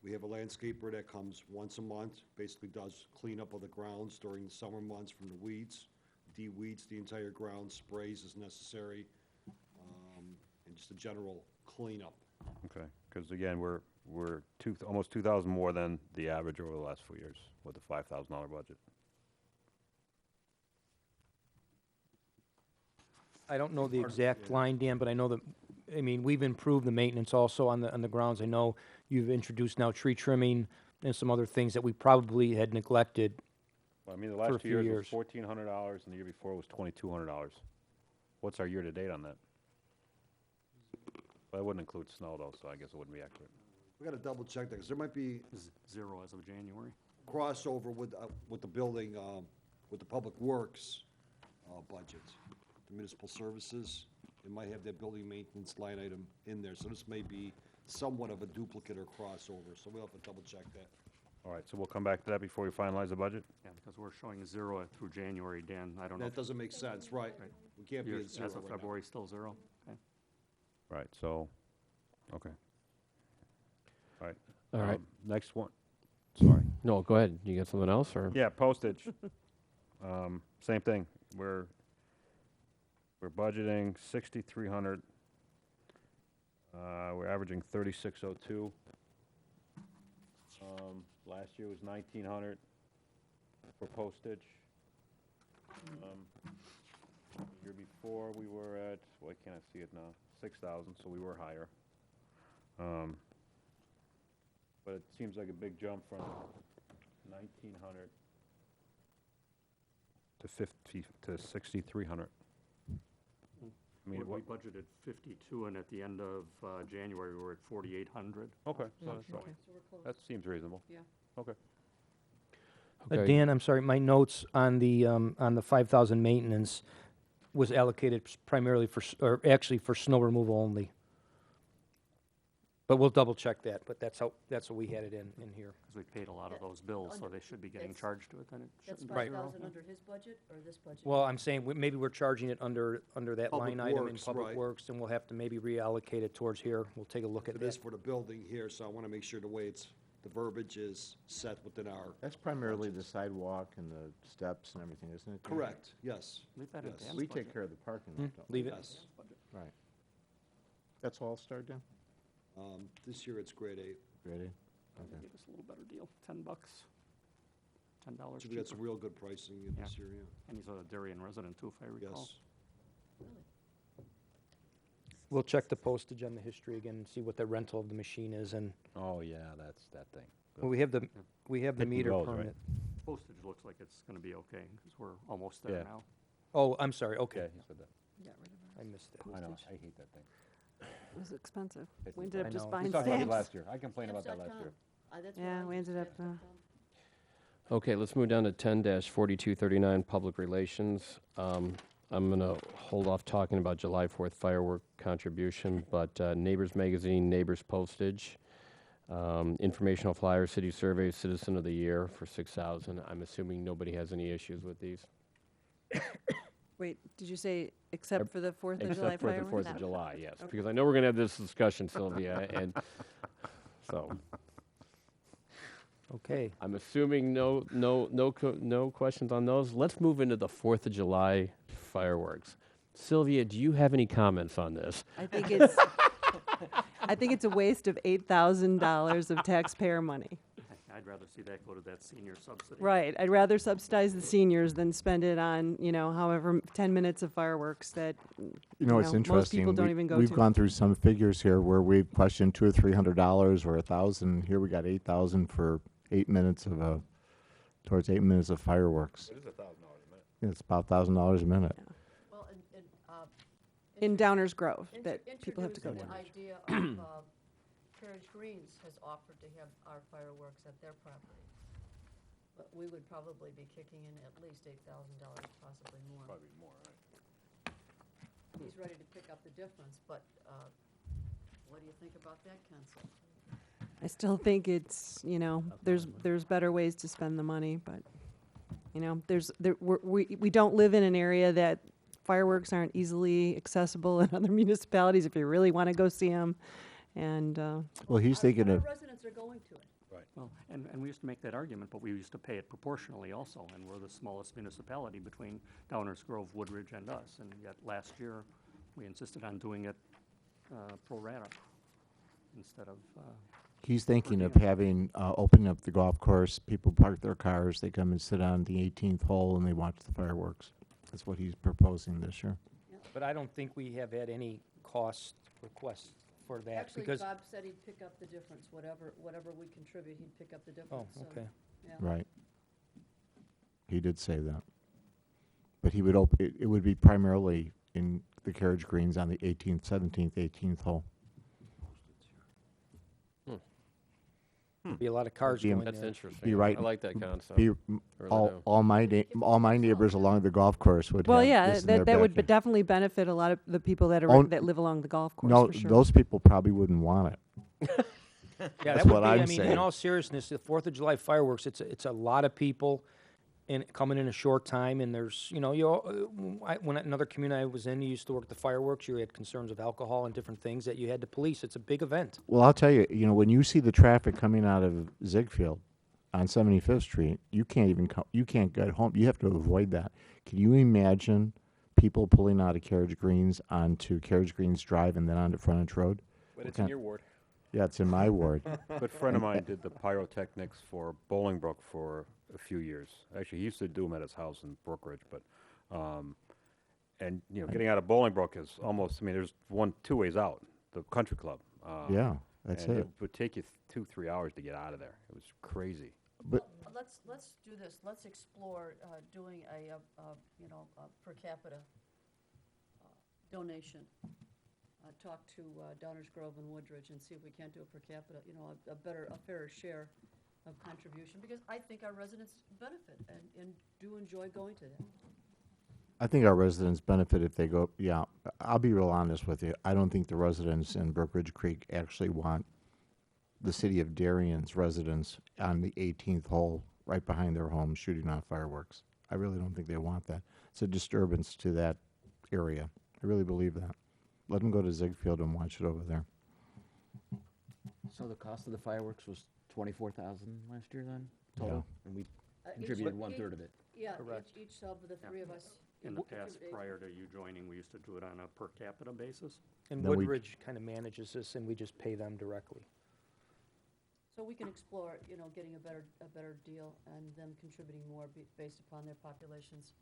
we have a landscaper that comes once a month, basically does cleanup of the grounds during the summer months from the weeds, de-weeds the entire ground, sprays as necessary, and just a general cleanup. Okay, because again, we're almost 2,000 more than the average over the last few years with a $5,000 budget. I don't know the exact line, Dan, but I know that, I mean, we've improved the maintenance also on the grounds. I know you've introduced now tree trimming and some other things that we probably had neglected. Well, I mean, the For a last 2 few years was years. $1,400 and the year before was $2,200. What's our year-to-date on that? Well, that wouldn't include snow though, so I guess it wouldn't be accurate. We gotta double check that, because there might be Zero as of January. crossover with the building, with the public works, budget. The municipal services, it might have that building maintenance line item in there, so this may be somewhat of a duplicate or crossover, so we'll have to double check that. All right, so we'll come back to that before we finalize the budget? Yeah, because we're showing zero through January, Dan. I don't know. That doesn't make sense, right? Right. We can't be Yours at zero as of right now. February, still zero? Okay. Right, so, okay. All right. All right. Next one, sorry. No, go ahead. You got something else, or? Yeah, postage. Same thing. We're budgeting 6,300. We're averaging 3,602. Last year was 1,900 for postage. The year before, we were at, why can't I see it now? 6,000, so we were higher. But it seems like a big jump from 1,900 to 6,300. I mean, We budgeted 52, and at the end of January, we were at 4,800. okay, so that's Okay, fine. so we're close. That seems reasonable. Yeah. Okay. Okay. Dan, I'm sorry, my notes on the 5,000 maintenance was allocated primarily for, or actually for snow removal only. But we'll double check that, but that's what we had it in here. Because we paid a lot of those bills, so they should be getting charged to it, then it That's shouldn't be five zero. thousand under his budget or this budget? Well, I'm saying, maybe we're charging it under that Public line item in Works, Public right. Works, and we'll have to maybe reallocate it towards here. We'll take a look at It is that. for the building here, so I want to make sure the way the verbiage is set within our. That's primarily the sidewalk and the steps and everything, isn't it? Dan? Correct, yes. Leave that in Yes. Dan's We budget. take care of the parking lot, don't we? Leave it. Yes. Right. That's all started down? This year it's grade A. Ready? They Give us a little better deal, $10, $10 So we got some cheaper. real good pricing in this year, yeah. And he's a Darien resident too, if I recall. Yes. We'll check the postage on the history again and see what the rental of the machine is, and, Oh, yeah, that's that thing. well, we have the Hit and meter goes, right? permit. Postage looks like it's gonna be okay, because we're almost there Yeah. now. Oh, I'm sorry, Yeah, okay. he said that. I missed it. I know, I hate that thing. It was expensive. It's We ended I up just know. buying We talked about it stamps. last year. I complained about that last year. That's Yeah, what I we used, ended up, stamps.com. Okay, let's move down to 10-4239, Public Relations. I'm going to hold off talking about July 4th firework contribution, but Neighbors Magazine, Neighbors Postage, informational flyer, city survey, Citizen of the Year for 6,000. I'm assuming nobody has any issues with these, Wait, did you say except for the 4th of July except for the fireworks? 4th of July, yes, because I know we're going to have this discussion, Sylvia, and so Okay. I'm assuming no questions on those. Let's move into the 4th of July fireworks. Sylvia, do you have any comments on this? I think it's, I think it's a waste of $8,000 of taxpayer money. I'd rather see that go to that senior subsidy. Right, I'd rather subsidize the seniors than spend it on, however 10 minutes of fireworks that, You know, it's most interesting. people don't even go We've to. gone through some figures here where we've questioned $200 or $300 or 1,000. Here we got 8,000 for 8 minutes of towards 8 minutes of fireworks. It is $1,000 a minute. Yeah, it's about $1,000 a minute. Well, in Downers Grove, that people have to go to. introducing the idea of Carriage Greens has offered to have our fireworks at their property. But we would probably be kicking in at least $8,000, possibly more. Probably more, right? He's ready to pick up the difference, but what do you think about that concept? I still think it's, there's better ways to spend the money, but, we don't live in an area that fireworks aren't easily accessible in other municipalities if you really want to go see them. And, Well, he's thinking Our of, residents are going to it. Well, and we used to make that argument, but we used to pay it proportionally also, and we're the smallest municipality between Downers Grove, Woodridge, and us. And yet last year, we insisted on doing it pro rata instead of, he's thinking of having, opening up the golf course, people park their cars, they come and sit on the 18th hole and they watch the fireworks. That's what he's proposing this year. But I don't think we have had any cost requests for that, Actually, because, Bob said he'd pick up the difference, whatever we contribute, he'd pick up the difference. oh, so, okay. yeah. Right. He did say that. But he would it would be primarily in the carriage greens on the 18th, 17th, 18th hole. Be a lot of cars Be a- going That's there. interesting. Be right. I like that concept. Be, Really all, do. all my neighbors along the golf course would well, have yeah, this in their that would backyard. definitely benefit a lot of the people that Oh, that live along the golf course, No, for sure. those people probably wouldn't want it. Yeah, That's that would what be, I'm I mean, in saying. all seriousness, the 4th of July fireworks, it's a lot of people coming in a short time, and there's, when another community I was in, you used to work the fireworks, you had concerns of alcohol and different things that you had to police. It's a big event. Well, I'll tell you, when you see the traffic coming out of Ziegfeld on 75th Street, you can't even you can't get home. You have to avoid that. Can you imagine people pulling out of Carriage Greens onto Carriage Greens Drive and then onto Frontage Road? But it's in in your ward. Yeah, it's in my ward. A good friend of mine did the pyrotechnics for Bolingbrook for a few years. Actually, he used to do them at his house in Brookridge, but, and, getting out of Bolingbrook is almost, there's two ways out, the country club. Yeah, that's and it. would take you 2-3 hours to get out of there. It was crazy. But Let's do this. Let's explore doing a per capita donation. Talk to Downers Grove and Woodridge and see if we can't do a per capita, a fairer share of contribution, because I think our residents benefit and do enjoy going to that. I think our residents benefit if they go. Yeah, I'll be real honest with you. I don't think the residents in Brookridge Creek actually want the city of Darien's residents on the 18th hole, right behind their home, shooting off fireworks. I really don't think they want that. It's a disturbance to that area. I really believe that. Let them go to Ziegfeld and watch it over there. So the cost of the fireworks was 24,000 last year then, Yeah. total? And we Each- contributed each- 1/3 of it. Yeah, Correct. each of the three of us. In the past, contributed. prior to you joining, we used to do it on a per capita basis. And Then we- Woodridge kind of manages this, and we just pay them directly. So we can explore, getting a better deal and them contributing more based upon their populations.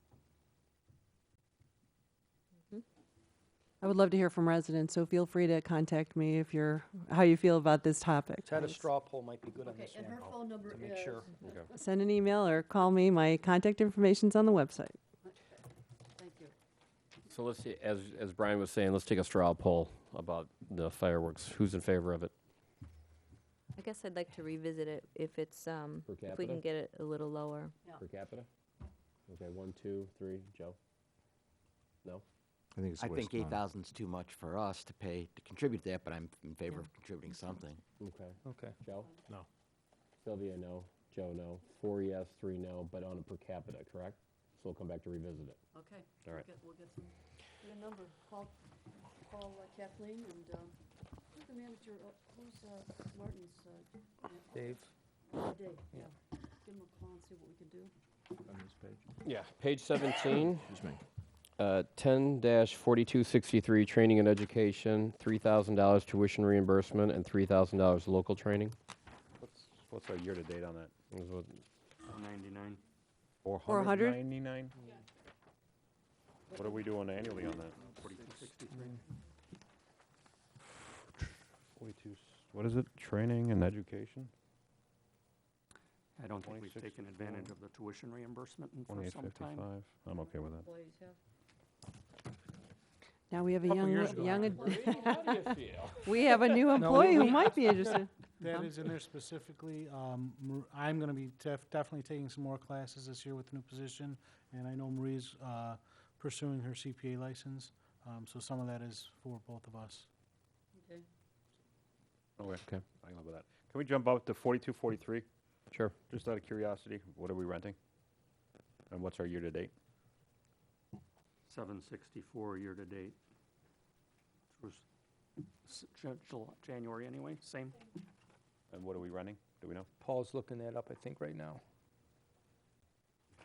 I would love to hear from residents, so feel free to contact me if how you feel about this topic. Ted, a Thanks. straw poll might be good on Okay, this and her one, phone number to is? make sure. Send an email or call me. My contact information's on the website. Thank you. So let's see, as Brian was saying, let's take a straw poll about the fireworks. Who's in favor of it? I guess I'd like to revisit it if it's, if we capita? can get it a little lower. Per capita? Okay, 1, 2, 3, Joe? No? I think it's a I waste think of money. 8,000's too much for us to pay, to contribute that, but I'm in favor of contributing something. Okay. Okay. Joe? No. Sylvia, no. Joe, no. 4 yes, 3 no, but on a per capita, correct? So we'll come back to revisit it. Okay. All right. We'll get your number. Call Kathleen and, who's the manager, who's Martin's? Dave? Dave, yeah. Give him a call and see what we can do. On this page. Yeah, page 17. Excuse me. 10-4263, training and education, $3,000 tuition reimbursement, and $3,000 local training. What's our year-to-date on that? Is what- 99. 400? 499? What are we doing annually on that? 4263. 42, what is it? Training and education? I don't think we've 26, taken advantage of the tuition reimbursement for some time. 2855. I'm okay with that. Employees have. Now we have a Couple young, years ago, young, I ad- How do you feel? we have a new employee who might be interested. That is in there specifically. I'm going to be definitely taking some more classes this year with the new position, and I know Marie's pursuing her CPA license, so some of that is for both of us. Okay. Okay. I can live with that. Can we jump up to 4243? Sure. Just out of curiosity, what are we renting? And what's our year-to-date? 764 year-to-date. Through January anyway, same. And what are we renting? Do we know? Paul's looking that up, I think, right now. I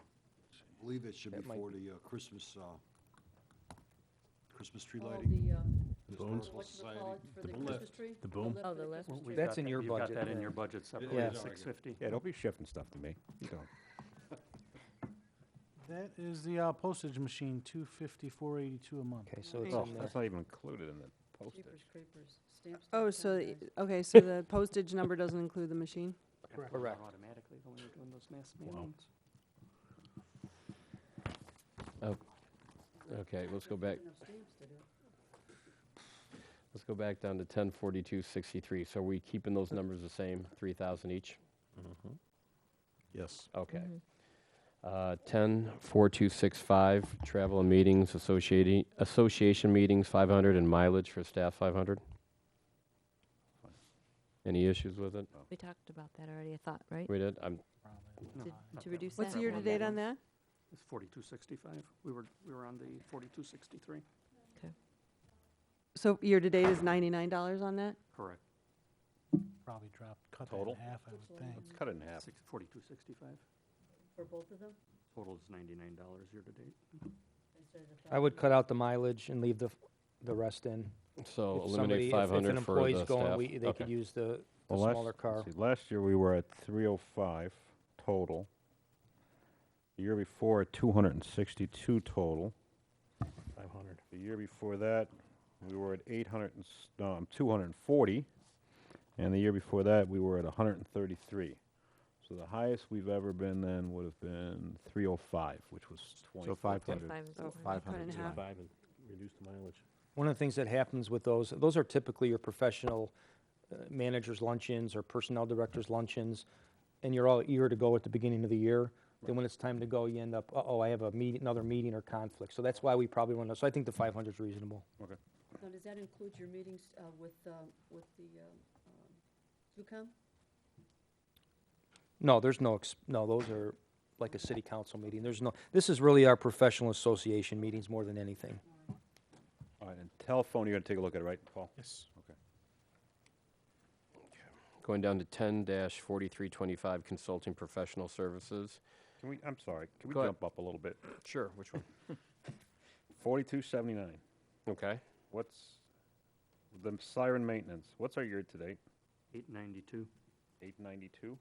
believe it should be That might for the Christmas tree Oh, lighting. the, Historical whatchamacallit, Society. for the boom. Christmas tree? The boom. Oh, for the the lift. Christmas tree. That's in your You've got budget, that in yeah. your budget separately, Yeah. at 650. Yeah, don't be shifting stuff to me. You don't. That is the postage machine, $254.82 a month. Okay, so it's Oh, in there. that's not even included in the postage. Jeepers creepers, stamps. Oh, don't so, count, guys. okay, so the postage number doesn't include the machine? Correct. Correct. Automatically when you're doing those mass mailings. Okay, let's go back. Enough stamps to do it. Let's go back down to 104263. So are we keeping those numbers the same, 3,000 each? Yes. Okay. 104265, travel and meetings, association meetings, 500, and mileage for staff, 500. Any issues with it? We talked about that already, I thought, right? We did? No, To- not to that reduce one. What's that the year-to-date on that? It's 4265. We were on the 4263. So year-to-date is $99 on that? Correct. Probably cut that Total? in half, I would think. Let's cut it in half. 4265. For both of them? Total is $99 year-to-date. Instead of the I would 1,000? cut out the mileage and leave the rest in. So If eliminate somebody- if an 500 for employee's the going, staff. they Okay. could use the Well, smaller car. last year we were at 305 total. The year before, 262 total. 500. The year before that, we were at 240. And the year before that, we were at 133. So the highest we've ever been then would have been 305, which was 20. So 500. 5 is So fine. 500 and a is half. fine. 5 and reduce the mileage. One of the things that happens with those are typically your professional managers' luncheons or personnel directors' luncheons, and you're all eager to go at the beginning of the year. Then when it's time to go, you end up, I have another meeting or conflict. So that's why we probably want to, so I think the 500 is reasonable. Now, does that include your meetings with the UConn? No, there's no, no, those are like a city council meeting. There's no, this is really our professional association meetings more than anything. All right, and telephone, you're gonna take a look at it, right, Paul? Yes. Okay. Going down to 10-4325, consulting professional services. Can we, I'm sorry, can we Go ahead. jump up a little bit? Sure, which one? 4279, Okay. what's, the siren maintenance, what's our year-to-date? 892. 892?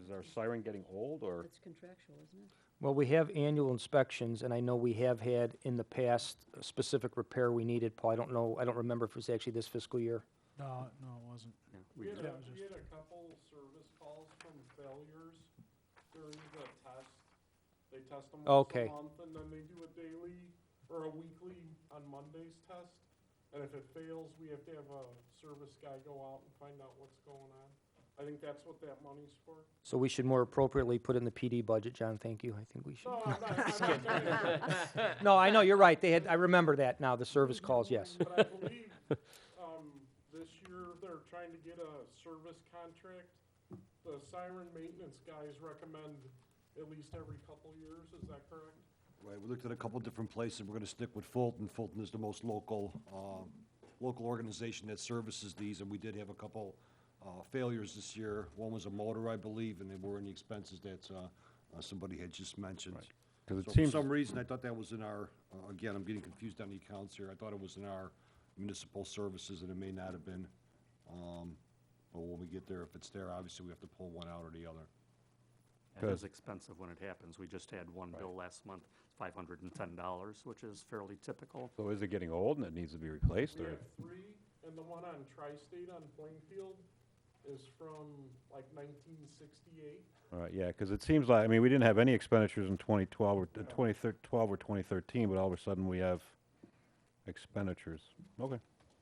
Is our siren getting old, or? It's contractual, isn't it? Well, we have annual inspections, and I know we have had in the past a specific repair we needed, Paul. I don't know, I don't remember if it was actually this fiscal year. No, no, it wasn't. Yeah, We we had did. a- We had a couple service calls from failures during the test. They test them once Okay. a month, and then they do a daily or a weekly on Monday's test. And if it fails, we have to have a service guy go out and find out what's going on. I think that's what that money's for. So we should more appropriately put in the PD budget, John, thank you. I think we should. No, I'm not telling you. No, I know, you're right. They had, I remember that now, the service calls, yes. But I believe, this year, they're trying to get a service contract. The siren maintenance guys recommend at least every couple years, is that correct? Right, we looked at a couple different places. We're gonna stick with Fulton. Fulton is the most local, local organization that services these, and we did have a couple failures this year. One was a motor, I believe, and they were in the expenses that somebody had just mentioned. Right. 'Cause it So seems- for some reason, I thought that was in our, again, I'm getting confused on the accounts here. I thought it was in our municipal services, and it may not have been. But when we get there, if it's there, obviously we have to pull one out or the other. It is expensive when it happens. We just had one bill last month, $510, which is fairly typical. So is it getting old and it needs to be replaced, We or? have three, and the one on Tri-State on Plainfield is from like 1968. All right, yeah, because it seems like, I mean, we didn't have any expenditures in 2012 or 2012 or 2013, but all of a sudden we have expenditures. Okay.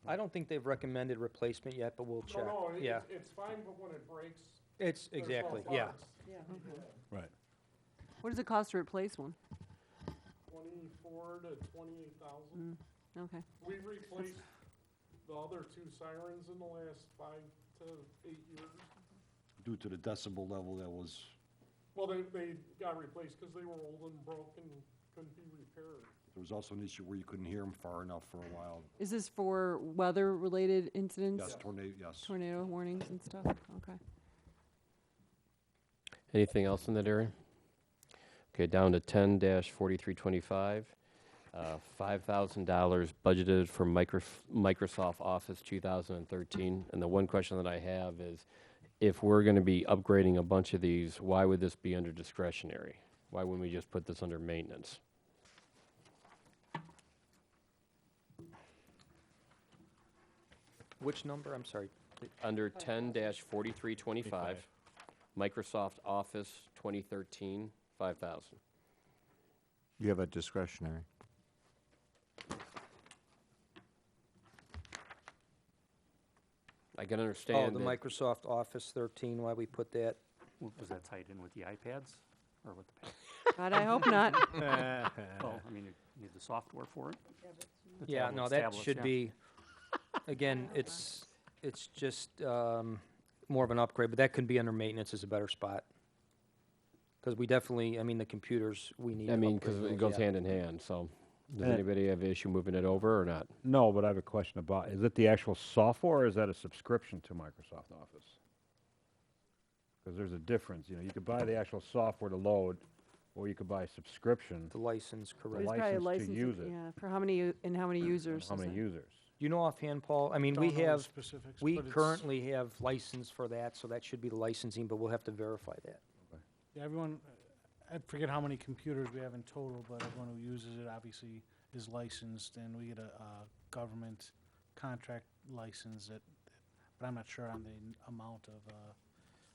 I don't think they've recommended replacement yet, but we'll check. No, Yeah, it's fine, but when it breaks, it's, there's no exactly, yeah. parts. Yeah. Right. What does it cost to replace one? 24 to 28,000. Okay. We replaced the other two sirens in the last 5 to 8 years. Due to the decibel level that was, Well, they got replaced because they were old and broke and couldn't be repaired. there was also an issue where you couldn't hear them far enough for a while. Is this for weather-related incidents? Yes, tornado, yes. Tornado warnings and stuff? Okay. Anything else in that area? Okay, down to 10-4325, $5,000 budgeted for Microsoft Office 2013. And the one question that I have is, if we're going to be upgrading a bunch of these, why would this be under discretionary? Why wouldn't we just put this under maintenance? Which number? I'm sorry. Under 10-4325, Microsoft Office 2013, 5,000. You have a discretionary. I can Oh, understand the that. Microsoft Office 13, why we put that. Was that tied in with the iPads or with the pads? God, I hope not. Well, I mean, you need the software for it. The Yeah, no, tablets, that tablets, should yeah. be, again, it's just more of an upgrade, but that could be under maintenance is a better spot. Because we definitely, I mean, the computers, we need. I to mean, upgrade because it those, goes yeah. hand in hand, so. Does And- anybody have an issue moving it over or not? No, but I have a question about, is it the actual software or is that a subscription to Microsoft Office? Because there's a difference, you know, you could buy the actual software to load, or you could buy a subscription, The license, correct. There's probably a license to use it. Yeah, for how many, and how many users? how is many it? users. You know offhand, Paul, I mean, we Don't know the have, specifics, we but it's- currently have license for that, so that should be the licensing, but we'll have to verify that. Yeah, everyone, I forget how many computers we have in total, but everyone who uses it obviously is licensed, and we get a government contract license that, but I'm not sure on the amount of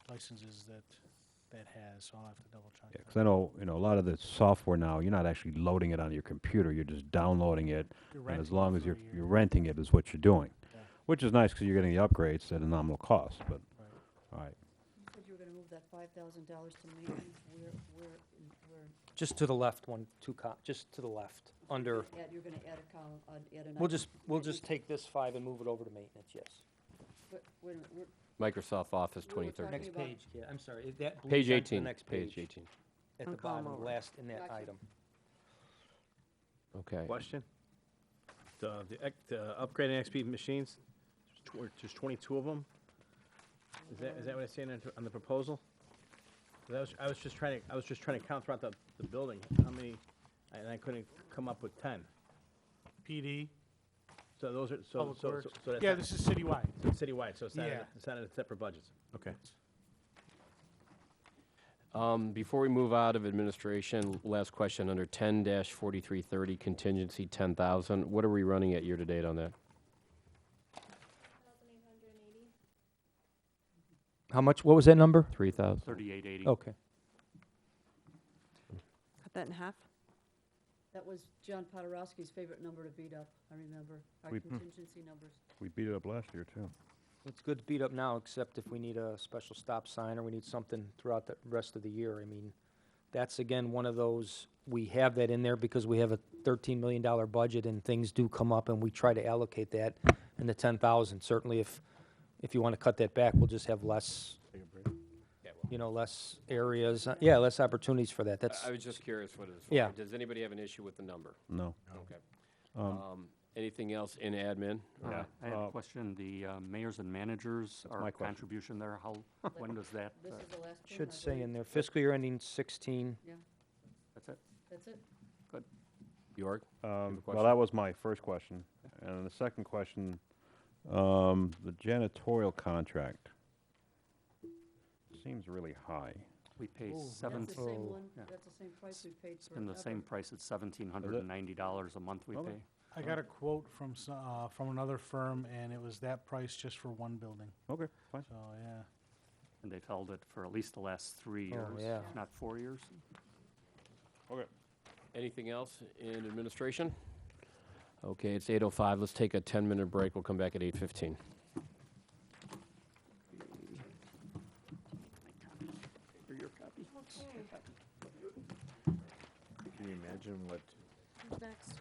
licenses that has, so I'll have to double check. Yeah, because I know, you know, a lot of the software now, you're not actually loading it on your computer, you're just downloading it, You're and as renting long it as for a year. you're renting it is what you're doing. Yeah. Which is nice, because you're getting the upgrades at a nominal cost, but, Right. all right. You said you were gonna move that $5,000 to maintenance, where, Just to the left, just to the left, under, you're gonna add a column, add an we'll item. just take this 5 and move it over to maintenance, yes. Wait a minute, Microsoft Office We were 2013. talking Next about- page, Kid, I'm sorry, that blue Page sign to the 18, next page page, 18. at I'll the call 'em bottom, over. last in that Gotcha. item. Okay. Question? The upgrading XP machines, there's 22 of them? Is that what it's saying on the proposal? 'Cause I was just trying to count throughout the building, how many, and I couldn't come up with 10. PD, So those are, Public Works. so that's Yeah, not- this is citywide. so it's citywide, so Yeah. it's not in separate budgets. Okay. Before we move out of administration, last question under 10-4330 contingency 10,000. What are we running at year-to-date on that? 1,880. How much, what was that number? 3,000. 3880. Okay. Cut that in half. That was John Podorowski's favorite number to beat up, I remember, our We- contingency numbers. We beat it up last year, too. It's good to beat up now, except if we need a special stop sign or we need something throughout the rest of the year. I mean, that's again, one of those, we have that in there because we have a $13 million budget and things do come up and we try to allocate that in the 10,000. Certainly if you want to cut that back, we'll just have less, you know, less areas, yeah, less opportunities for that. That's, I was just curious what it is for. Yeah. Does anybody have an issue with the number? No. Okay. Anything else in admin? I had a question, the mayors and managers, my our question. contribution there, how, when does that, This is the last one, should I say believe. in there, fiscal year ending 16. that's it? That's it. Bjork? Well, question? that was my first question. And the second question, the janitorial contract seems really high. We pay That's the seven, same one, yeah. that's the same price we paid for. in the same price, it's $1,790 a month we Okay. pay. I got a quote from another firm, and it was that price just for one building. Okay, fine. So, yeah. And they've held it for at least the last 3 years, Oh, yeah. if not 4 years. Okay. Anything else in administration? Okay, it's 8:05. Let's take a 10-minute break. We'll come back at 8:15. For your copy. Can you imagine what Who's next?